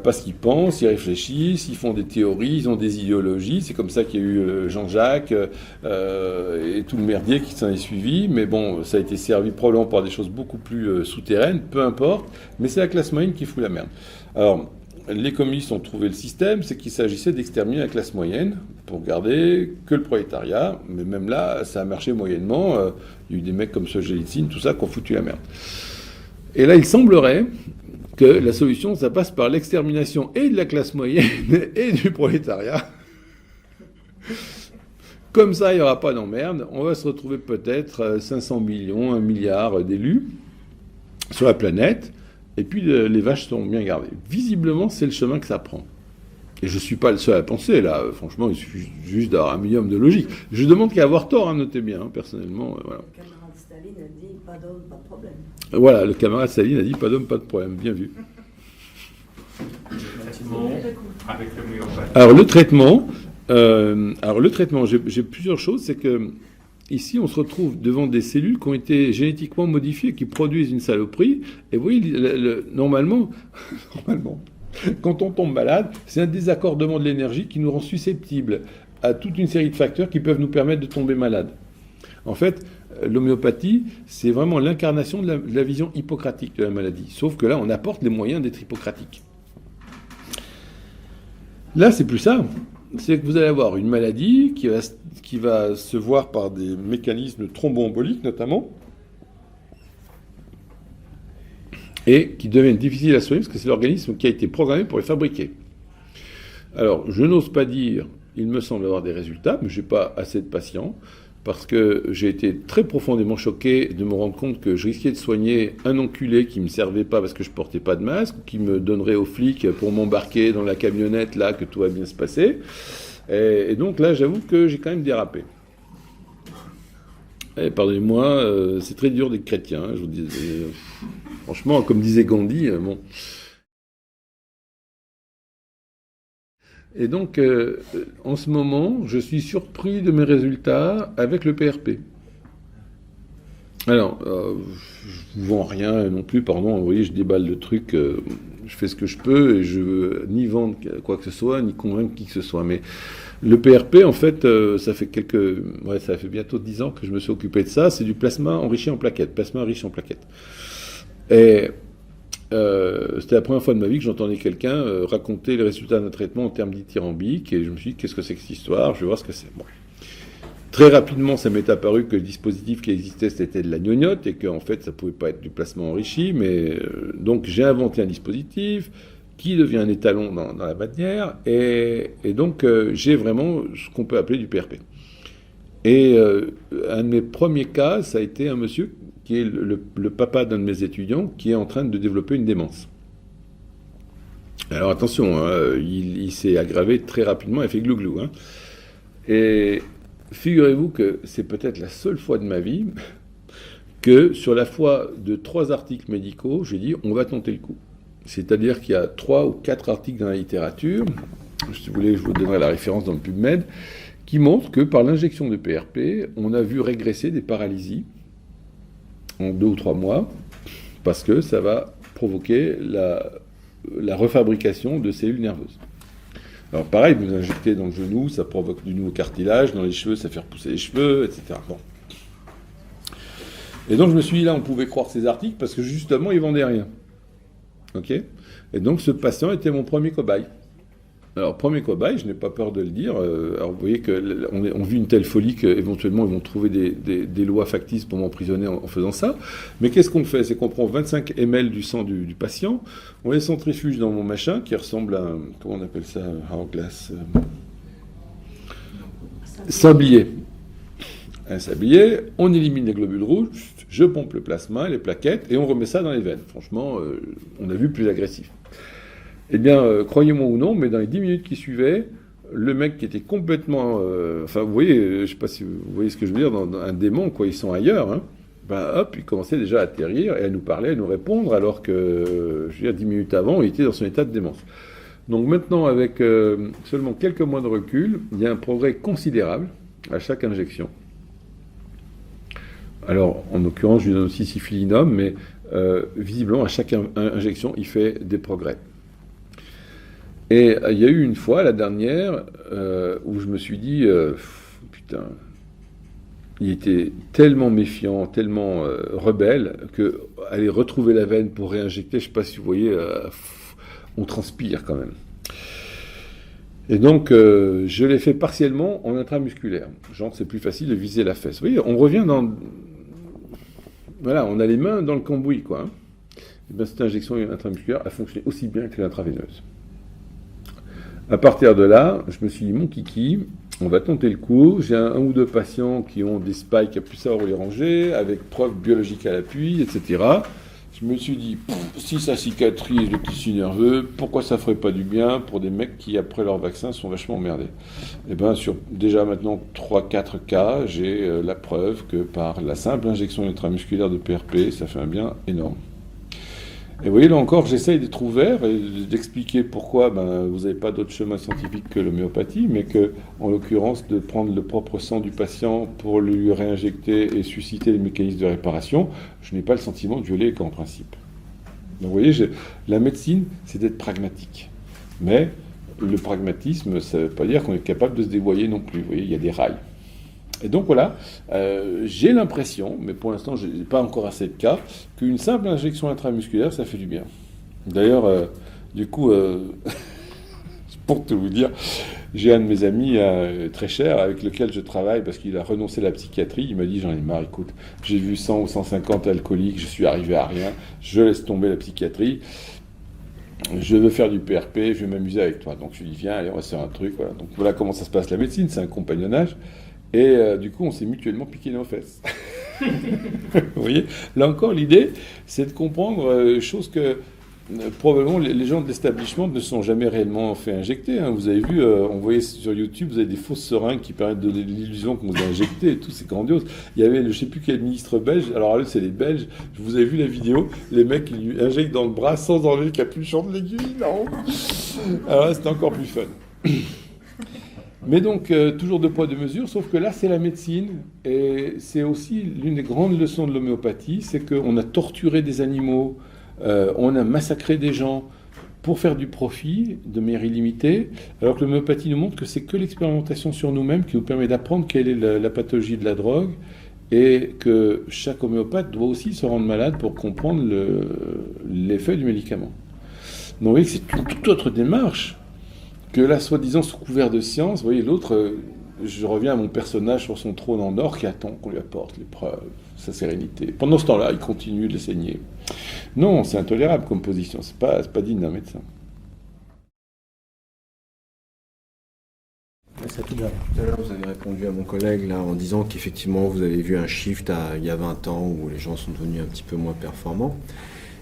parce qu'ils pensent, ils réfléchissent, ils font des théories, ils ont des idéologies. C'est comme ça qu'il y a eu Jean-Jacques et tout le merdier qui s'en est suivi. Mais bon, ça a été servi probablement par des choses beaucoup plus souterraines, peu importe. Mais c'est la classe moyenne qui fout la merde. Alors, les communistes ont trouvé le système, c'est qu'il s'agissait d'exterminer la classe moyenne pour garder que le prolétariat. Mais même là, ça a marché moyennement. Il y a eu des mecs comme Solzhenitsyn, tout ça, qui ont foutu la merde. Et là, il semblerait que la solution, ça passe par l'extermination et de la classe moyenne et du prolétariat. Comme ça, il n'y aura pas d'emmerde. On va se retrouver peut-être 500 millions, 1 milliard d'élus sur la planète, et puis les vaches seront bien gardées. Visiblement, c'est le chemin que ça prend. Et je ne suis pas le seul à penser, là. Franchement, il suffit juste d'avoir un minimum de logique. Je demande qu'à avoir tort, hein, notez bien, hein, personnellement. Voilà. Le camarade Staline a dit pas d'homme, pas de problème. Voilà, le camarade Staline a dit pas d'homme, pas de problème. Bien vu. Avec l'homéopathie. Alors, le traitement, j'ai plusieurs choses. C'est que ici, on se retrouve devant des cellules qui ont été génétiquement modifiées, qui produisent une saloperie. Et vous voyez, normalement, quand on tombe malade, c'est un désaccordement de l'énergie qui nous rend susceptibles à toute une série de facteurs qui peuvent nous permettre de tomber malade. En fait, l'homéopathie, c'est vraiment l'incarnation de la vision hippocratique de la maladie. Sauf que là, on apporte les moyens d'être hippocratique. Là, c'est plus ça. C'est que vous allez avoir une maladie qui va se voir par des mécanismes thromboemboliques, notamment, et qui deviennent difficiles à soigner parce que c'est l'organisme qui a été programmé pour les fabriquer. Alors, je n'ose pas dire, il me semble avoir des résultats, mais je n'ai pas assez de patients, parce que j'ai été très profondément choqué de me rendre compte que je risquais de soigner un enculé qui ne me servait pas parce que je ne portais pas de masque, ou qui me donnerait aux flics pour m'embarquer dans la camionnette, là, que tout va bien se passer. Et donc là, j'avoue que j'ai quand même dérapé. Et pardonnez-moi, c'est très dur d'être chrétien, hein, je vous dis. Franchement, comme disait Gandhi, bon. Et donc, en ce moment, je suis surpris de mes résultats avec le PRP. Alors, je ne vous vends rien non plus, pardon, vous voyez, je déballe le truc, je fais ce que je peux, et je veux ni vendre quoi que ce soit, ni convaincre qui que ce soit. Mais le PRP, en fait, ça fait ça fait bientôt 10 ans que je me suis occupé de ça, c'est du plasma enrichi en plaquettes, plasma riche en plaquettes. Et c'était la première fois de ma vie que j'entendais quelqu'un raconter les résultats d'un traitement en termes dithyrambiques, et je me suis dit, qu'est-ce que c'est que cette histoire? Je vais voir ce que c'est. Bon. Très rapidement, ça m'est apparu que le dispositif qui existait, c'était de la gnognotte, et qu'en fait, ça ne pouvait pas être du plasma enrichi, mais donc j'ai inventé un dispositif qui devient un étalon dans la manière, et donc j'ai vraiment ce qu'on peut appeler du PRP. Et un de mes premiers cas, ça a été un monsieur qui est le papa d'un de mes étudiants, qui est en train de développer une démence. Alors attention, hein, il s'est aggravé très rapidement, il fait glouglou. Hein. Et figurez-vous que c'est peut-être la seule fois de ma vie que sur la foi de 3 articles médicaux, j'ai dit on va tenter le coup. C'est-à-dire qu'il y a 3 ou 4 articles dans la littérature, si vous voulez je vous donnerai la référence dans le PubMed, qui montrent que par l'injection de PRP, on a vu régresser des paralysies en 2 ou 3 mois, parce que ça va provoquer la refabrication de cellules nerveuses. Alors pareil, vous injectez dans le genou, ça provoque du nouveau cartilage, dans les cheveux, ça fait repousser les cheveux, etc. Bon. Et donc je me suis dit, là, on pouvait croire ces articles, parce que justement, ils vendaient rien. Ok ? Et donc ce patient était mon premier cobaye. Alors, premier cobaye, je n'ai pas peur de le dire. Alors, vous voyez qu'on vit une telle folie qu'éventuellement, ils vont trouver des lois factices pour m'emprisonner en faisant ça. Mais qu'est-ce qu'on fait? C'est qu'on prend 25 ml du sang du patient, on les centrifuge dans mon machin, qui ressemble à un, comment on appelle ça, hourglass, sablier. Un sablier, on élimine les globules rouges, je pompe le plasma, les plaquettes, et on remet ça dans les veines. Franchement, on a vu plus agressif. Eh bien, croyez-moi ou non, mais dans les 10 minutes qui suivaient, le mec qui était complètement... enfin, vous voyez, je ne sais pas si vous voyez ce que je veux dire, dans un démon, quoi, ils sont ailleurs, hein, ben hop, il commençait déjà à atterrir et à nous parler, à nous répondre, alors que, je veux dire, 10 minutes avant, il était dans son état de démence. Donc maintenant, avec seulement quelques mois de recul, il y a un progrès considérable à chaque injection. Alors, en l'occurrence, je lui donne aussi Cifilinum, mais visiblement, à chaque injection, il fait des progrès. Et il y a eu une fois, la dernière, où je me suis dit, putain, il était tellement méfiant, tellement rebelle, que aller retrouver la veine pour réinjecter, je ne sais pas si vous voyez, on transpire quand même. Et donc, je l'ai fait partiellement en intramusculaire. Genre, c'est plus facile de viser la fesse. Vous voyez, on revient dans... Voilà, on a les mains dans le cambouis, quoi. Hein. eh bien, cette injection intramusculaire a fonctionné aussi bien que l'intraveineuse. À partir de là, je me suis dit, mon kiki, on va tenter le coup. J'ai un ou deux patients qui ont des spikes à plus savoir où les ranger, avec preuves biologiques à l'appui, etc. Je me suis dit, si ça cicatrise le tissu nerveux, pourquoi ça ferait pas du bien pour des mecs qui, après leur vaccin, sont vachement emmerdés? Et bien, sur déjà maintenant 3-4 cas, j'ai la preuve que par la simple injection intramusculaire de PRP, ça fait un bien énorme. Et vous voyez, là encore, j'essaye d'être ouvert et d'expliquer pourquoi vous n'avez pas d'autre chemin scientifique que l'homéopathie, mais que, en l'occurrence, de prendre le propre sang du patient pour lui réinjecter et susciter les mécanismes de réparation, je n'ai pas le sentiment de violer les cas en principe. Donc vous voyez, la médecine, c'est d'être pragmatique. Mais le pragmatisme, ça ne veut pas dire qu'on est capable de se dévoyer non plus. Vous voyez, il y a des rails. Et donc voilà, j'ai l'impression, mais pour l'instant je n'ai pas encore assez de cas, qu'une simple injection intramusculaire, ça fait du bien. D'ailleurs, du coup, pour tout vous dire, j'ai un de mes amis très cher avec lequel je travaille parce qu'il a renoncé à la psychiatrie. Il m'a dit, j'en ai marre, écoute, j'ai vu 100 ou 150 alcooliques, je suis arrivé à rien, je laisse tomber la psychiatrie. Je veux faire du PRP, je vais m'amuser avec toi. Donc je lui dis, viens, allez, on va se faire un truc. Voilà. Donc voilà comment ça se passe la médecine, c'est un compagnonnage. Et du coup, on s'est mutuellement piqué nos fesses. Vous voyez, là encore, l'idée, c'est de comprendre chose que probablement les gens de l'establishment ne sont jamais réellement fait injecter. Hein. Vous avez vu, on voyait sur YouTube, vous avez des fausses seringues qui permettent de donner l'illusion qu'on vous a injecté et tout, c'est grandiose. Il y avait, je ne sais plus quel ministre belge, alors là, c'est les Belges, vous avez vu la vidéo, les mecs qui lui injectent dans le bras sans enlever le capuchon de l'aiguille, non. Alors là, c'était encore plus fun. Mais donc, toujours deux poids, deux mesures, sauf que là, c'est la médecine, et c'est aussi l'une des grandes leçons de l'homéopathie, c'est qu'on a torturé des animaux, on a massacré des gens pour faire du profit de manière illimitée, alors que l'homéopathie nous montre que c'est que l'expérimentation sur nous-mêmes qui nous permet d'apprendre quelle est la pathologie de la drogue, et que chaque homéopathe doit aussi se rendre malade pour comprendre l'effet du médicament. Donc vous voyez que c'est une toute autre démarche que là, soi-disant, sous couvert de science. Vous voyez, l'autre, je reviens à mon personnage sur son trône en or qui attend qu'on lui apporte les preuves, sa sérénité. Pendant ce temps-là, il continue de les saigner. Non, c'est intolérable comme position, c'est pas digne d'un médecin. Tout à l'heure, vous avez répondu à mon collègue là, en disant qu'effectivement, vous avez vu un shift il y a 20 ans où les gens sont devenus un petit peu moins performants.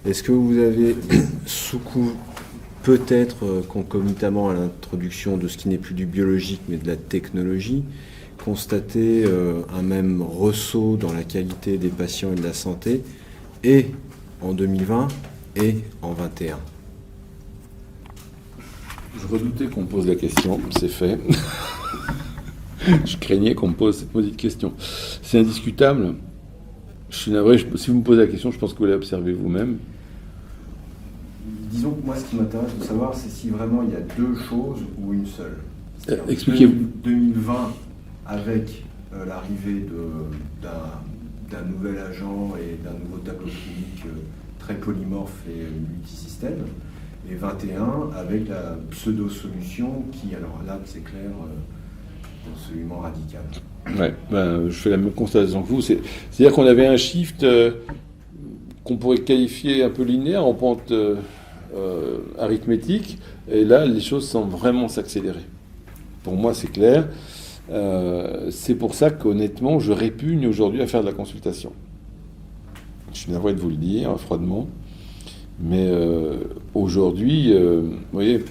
Est-ce que vous avez, peut-être concomitamment à l'introduction de ce qui n'est plus du biologique mais de la technologie, constaté un même ressaut dans la qualité des patients et de la santé, et en 2020 et en 2021? Je redoutais qu'on me pose la question, c'est fait. Je craignais qu'on me pose cette maudite question. C'est indiscutable. Je suis navré, si vous me posez la question, je pense que vous l'avez observé vous-même. Disons que moi, ce qui m'intéresse de savoir, c'est si vraiment il y a deux choses ou une seule. Expliquez-vous. 2020, avec l'arrivée d'un nouvel agent et d'un nouveau tableau clinique très polymorphe et multisystème, et 21 avec la pseudo-solution qui, alors là, c'est clair, est absolument radicale. Ouais, je fais la même constatation que vous. C'est-à-dire qu'on avait un shift qu'on pourrait qualifier un peu linéaire en pente arithmétique, et là, les choses semblent vraiment s'accélérer. Pour moi, c'est clair. C'est pour ça qu'honnêtement, je répugne aujourd'hui à faire de la consultation. Je suis navré de vous le dire froidement, mais aujourd'hui, vous voyez,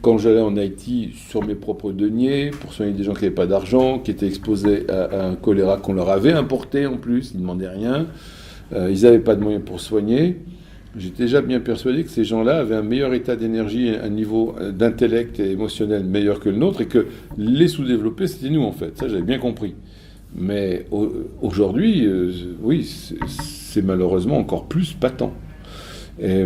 quand j'allais en Haïti sur mes propres deniers, pour soigner des gens qui n'avaient pas d'argent, qui étaient exposés à un choléra qu'on leur avait importé en plus, ils ne demandaient rien, ils n'avaient pas de moyens pour soigner, j'étais déjà bien persuadé que ces gens-là avaient un meilleur état d'énergie, un niveau d'intellect et émotionnel meilleur que le nôtre, et que les sous-développés, c'était nous en fait. Ça, j'avais bien compris. Mais aujourd'hui, oui, c'est malheureusement encore plus patent. Et,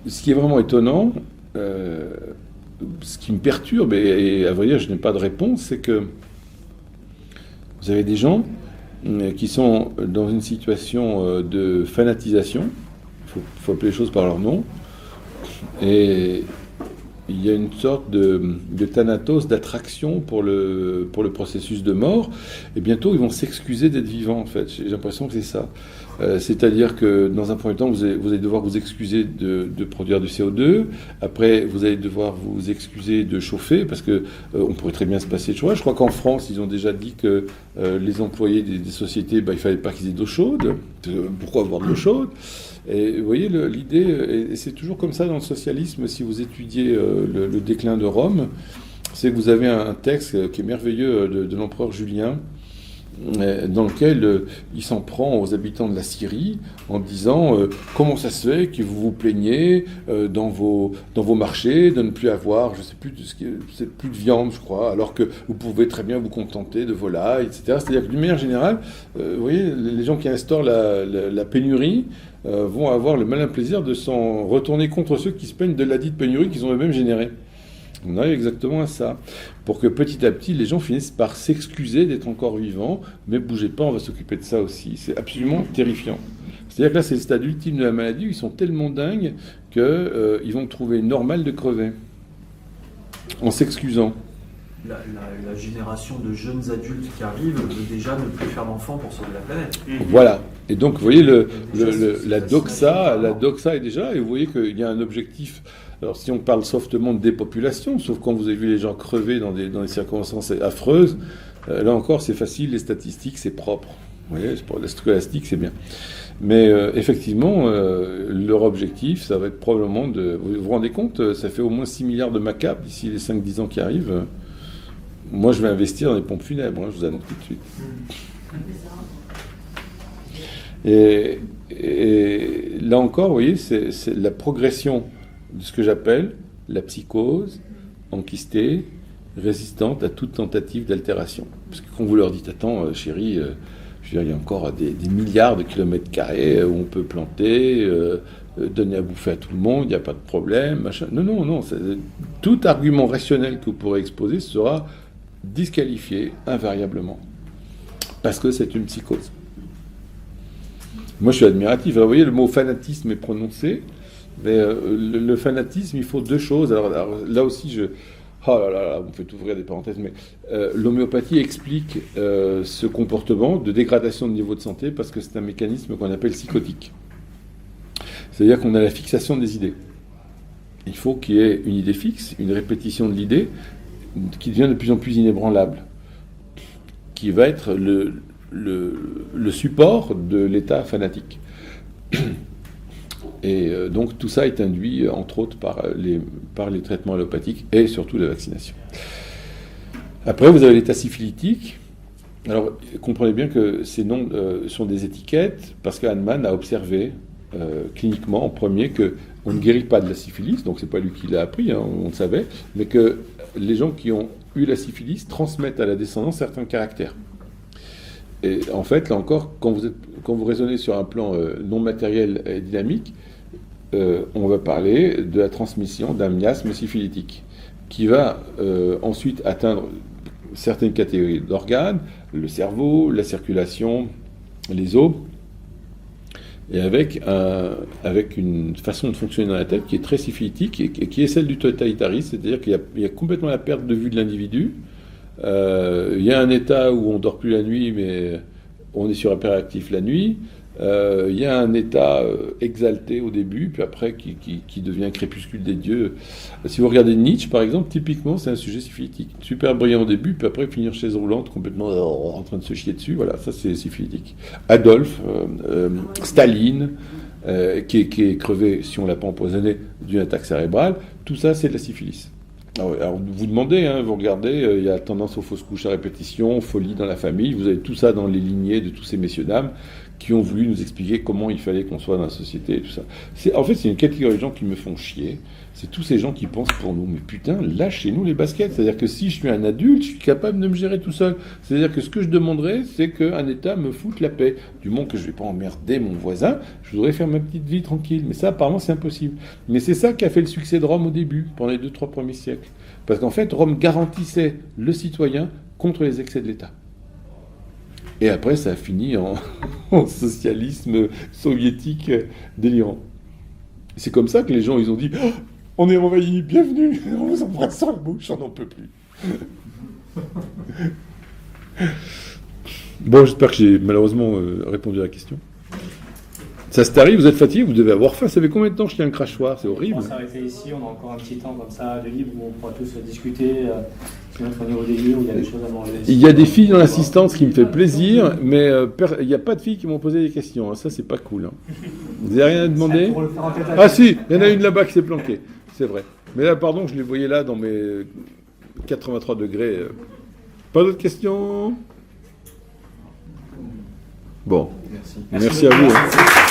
ce qui est vraiment étonnant, ce qui me perturbe, et à vrai dire, je n'ai pas de réponse, c'est que vous avez des gens qui sont dans une situation de fanatisation, il faut appeler les choses par leur nom, et il y a une sorte de thanatos, d'attraction pour le processus de mort, et bientôt ils vont s'excuser d'être vivants, en fait. J'ai l'impression que c'est ça. C'est-à-dire que dans un premier temps, vous allez devoir vous excuser de produire du CO2. Après, vous allez devoir vous excuser de chauffer, parce que on pourrait très bien se passer de chauffage. Je crois qu'en France, ils ont déjà dit que les employés des sociétés, il ne fallait pas qu'ils aient d'eau chaude. Pourquoi avoir de l'eau chaude? Et vous voyez, l'idée, et c'est toujours comme ça dans le socialisme, si vous étudiez le déclin de Rome, c'est que vous avez un texte qui est merveilleux de l'empereur Julien, dans lequel il s'en prend aux habitants de la Syrie en disant comment ça se fait que vous vous plaignez dans vos marchés de ne plus avoir, je sais plus plus de viande, je crois, alors que vous pouvez très bien vous contenter de volailles, etc. C'est-à-dire que d'une manière générale, vous voyez, les gens qui instaurent la pénurie vont avoir le malin plaisir de s'en retourner contre ceux qui se plaignent de la dite pénurie qu'ils ont eux-mêmes générée. On arrive exactement à ça, pour que petit à petit, les gens finissent par s'excuser d'être encore vivants, mais bougez pas, on va s'occuper de ça aussi. C'est absolument terrifiant. C'est-à-dire que là, c'est le stade ultime de la maladie, où ils sont tellement dingues qu'ils vont trouver normal de crever, en s'excusant. La génération de jeunes adultes qui arrivent veut déjà ne plus faire d'enfants pour sauver la planète. Voilà. Et donc, vous voyez, la doxa est déjà là, et vous voyez qu'il y a un objectif. Alors, si on parle softement de dépopulation, sauf quand vous avez vu les gens crever dans des circonstances affreuses, là encore, c'est facile, les statistiques, c'est propre. Vous voyez, la scolastique, c'est bien. Mais effectivement, leur objectif, ça va être probablement de... Vous vous rendez compte, ça fait au moins 6 milliards de macaques d'ici les 5-10 ans qui arrivent. Moi, je vais investir dans les pompes funèbres, je vous annonce tout de suite. Et là encore, vous voyez, c'est la progression de ce que j'appelle la psychose enquistée, résistante à toute tentative d'altération. Parce que quand vous leur dites, attends, chérie, je veux dire, il y a encore des milliards de kilomètres carrés où on peut planter, donner à bouffer à tout le monde, il n'y a pas de problème, machin. Non. Tout argument rationnel que vous pourrez exposer sera disqualifié invariablement. Parce que c'est une psychose. Moi, je suis admiratif. Alors, vous voyez, le mot fanatisme est prononcé. Mais le fanatisme, il faut deux choses. Alors là aussi, oh là là, vous me faites ouvrir des parenthèses, mais l'homéopathie explique ce comportement de dégradation de niveau de santé parce que c'est un mécanisme qu'on appelle psychotique. C'est-à-dire qu'on a la fixation des idées. Il faut qu'il y ait une idée fixe, une répétition de l'idée qui devient de plus en plus inébranlable, qui va être le support de l'état fanatique. Et donc tout ça est induit, entre autres, par les traitements allopathiques et surtout la vaccination. Après, vous avez l'état syphilitique. Alors, comprenez bien que ces noms sont des étiquettes, parce qu'Hahnemann a observé cliniquement en premier qu'on ne guérit pas de la syphilis, donc c'est pas lui qui l'a appris, hein, on le savait, mais que les gens qui ont eu la syphilis transmettent à la descendance certains caractères. Et en fait, là encore, quand vous raisonnez sur un plan non matériel et dynamique, on va parler de la transmission d'un miasme syphilitique qui va ensuite atteindre certaines catégories d'organes, le cerveau, la circulation, les os, et avec une façon de fonctionner dans la tête qui est très syphilitique et qui est celle du totalitarisme, c'est-à-dire qu'il y a complètement la perte de vue de l'individu. Il y a un état où on dort plus la nuit, mais on est sur hyperactif la nuit. Il y a un état exalté au début, puis après qui devient crépuscule des dieux. Si vous regardez Nietzsche, par exemple, typiquement, c'est un sujet syphilitique. Super brillant au début, puis après finir chaise roulante, complètement en train de se chier dessus. Voilà, ça c'est syphilitique. Adolphe, Staline, qui est crevé, si on l'a pas empoisonné, d'une attaque cérébrale. Tout ça, c'est de la syphilis. Alors vous demandez, hein, vous regardez, il y a tendance aux fausses couches à répétition, folie dans la famille, vous avez tout ça dans les lignées de tous ces messieurs-dames qui ont voulu nous expliquer comment il fallait qu'on soit dans la société et tout ça. En fait, c'est une catégorie de gens qui me font chier. C'est tous ces gens qui pensent pour nous, mais putain, lâchez-nous les baskets. C'est-à-dire que si je suis un adulte, je suis capable de me gérer tout seul. C'est-à-dire que ce que je demanderais, c'est qu'un État me foute la paix. Du moment que je ne vais pas emmerder mon voisin, je voudrais faire ma petite vie tranquille. Mais ça, apparemment, c'est impossible. Mais c'est ça qui a fait le succès de Rome au début, pendant les 2-3 premiers siècles. Parce qu'en fait, Rome garantissait le citoyen contre les excès de l'État. Et après, ça a fini en socialisme soviétique délirant. C'est comme ça que les gens, ils ont dit oh, « On est envahis, bienvenue, on vous embrasse sur la bouche, on n'en peut plus. » Bon, j'espère que j'ai malheureusement répondu à la question. Ça se tarit, vous êtes fatigué, vous devez avoir faim. Ça fait combien de temps que je tiens un crachoir? C'est horrible. On va s'arrêter ici, on a encore un petit temps comme ça de libre où on pourra tous discuter. C'est notre niveau des livres, il y a des choses à manger. Il y a des filles dans l'assistance qui me fait plaisir, mais il n'y a pas de filles qui m'ont posé des questions. Ça, c'est pas cool. Hein. Vous n'avez rien à demander? Pour le faire en tête à Ah tête. si, il y en a une là-bas qui s'est planquée. C'est vrai. Mais là, pardon, je les voyais là dans mes 83 degrés. Pas d'autres questions? Bon. Merci à vous. Hein.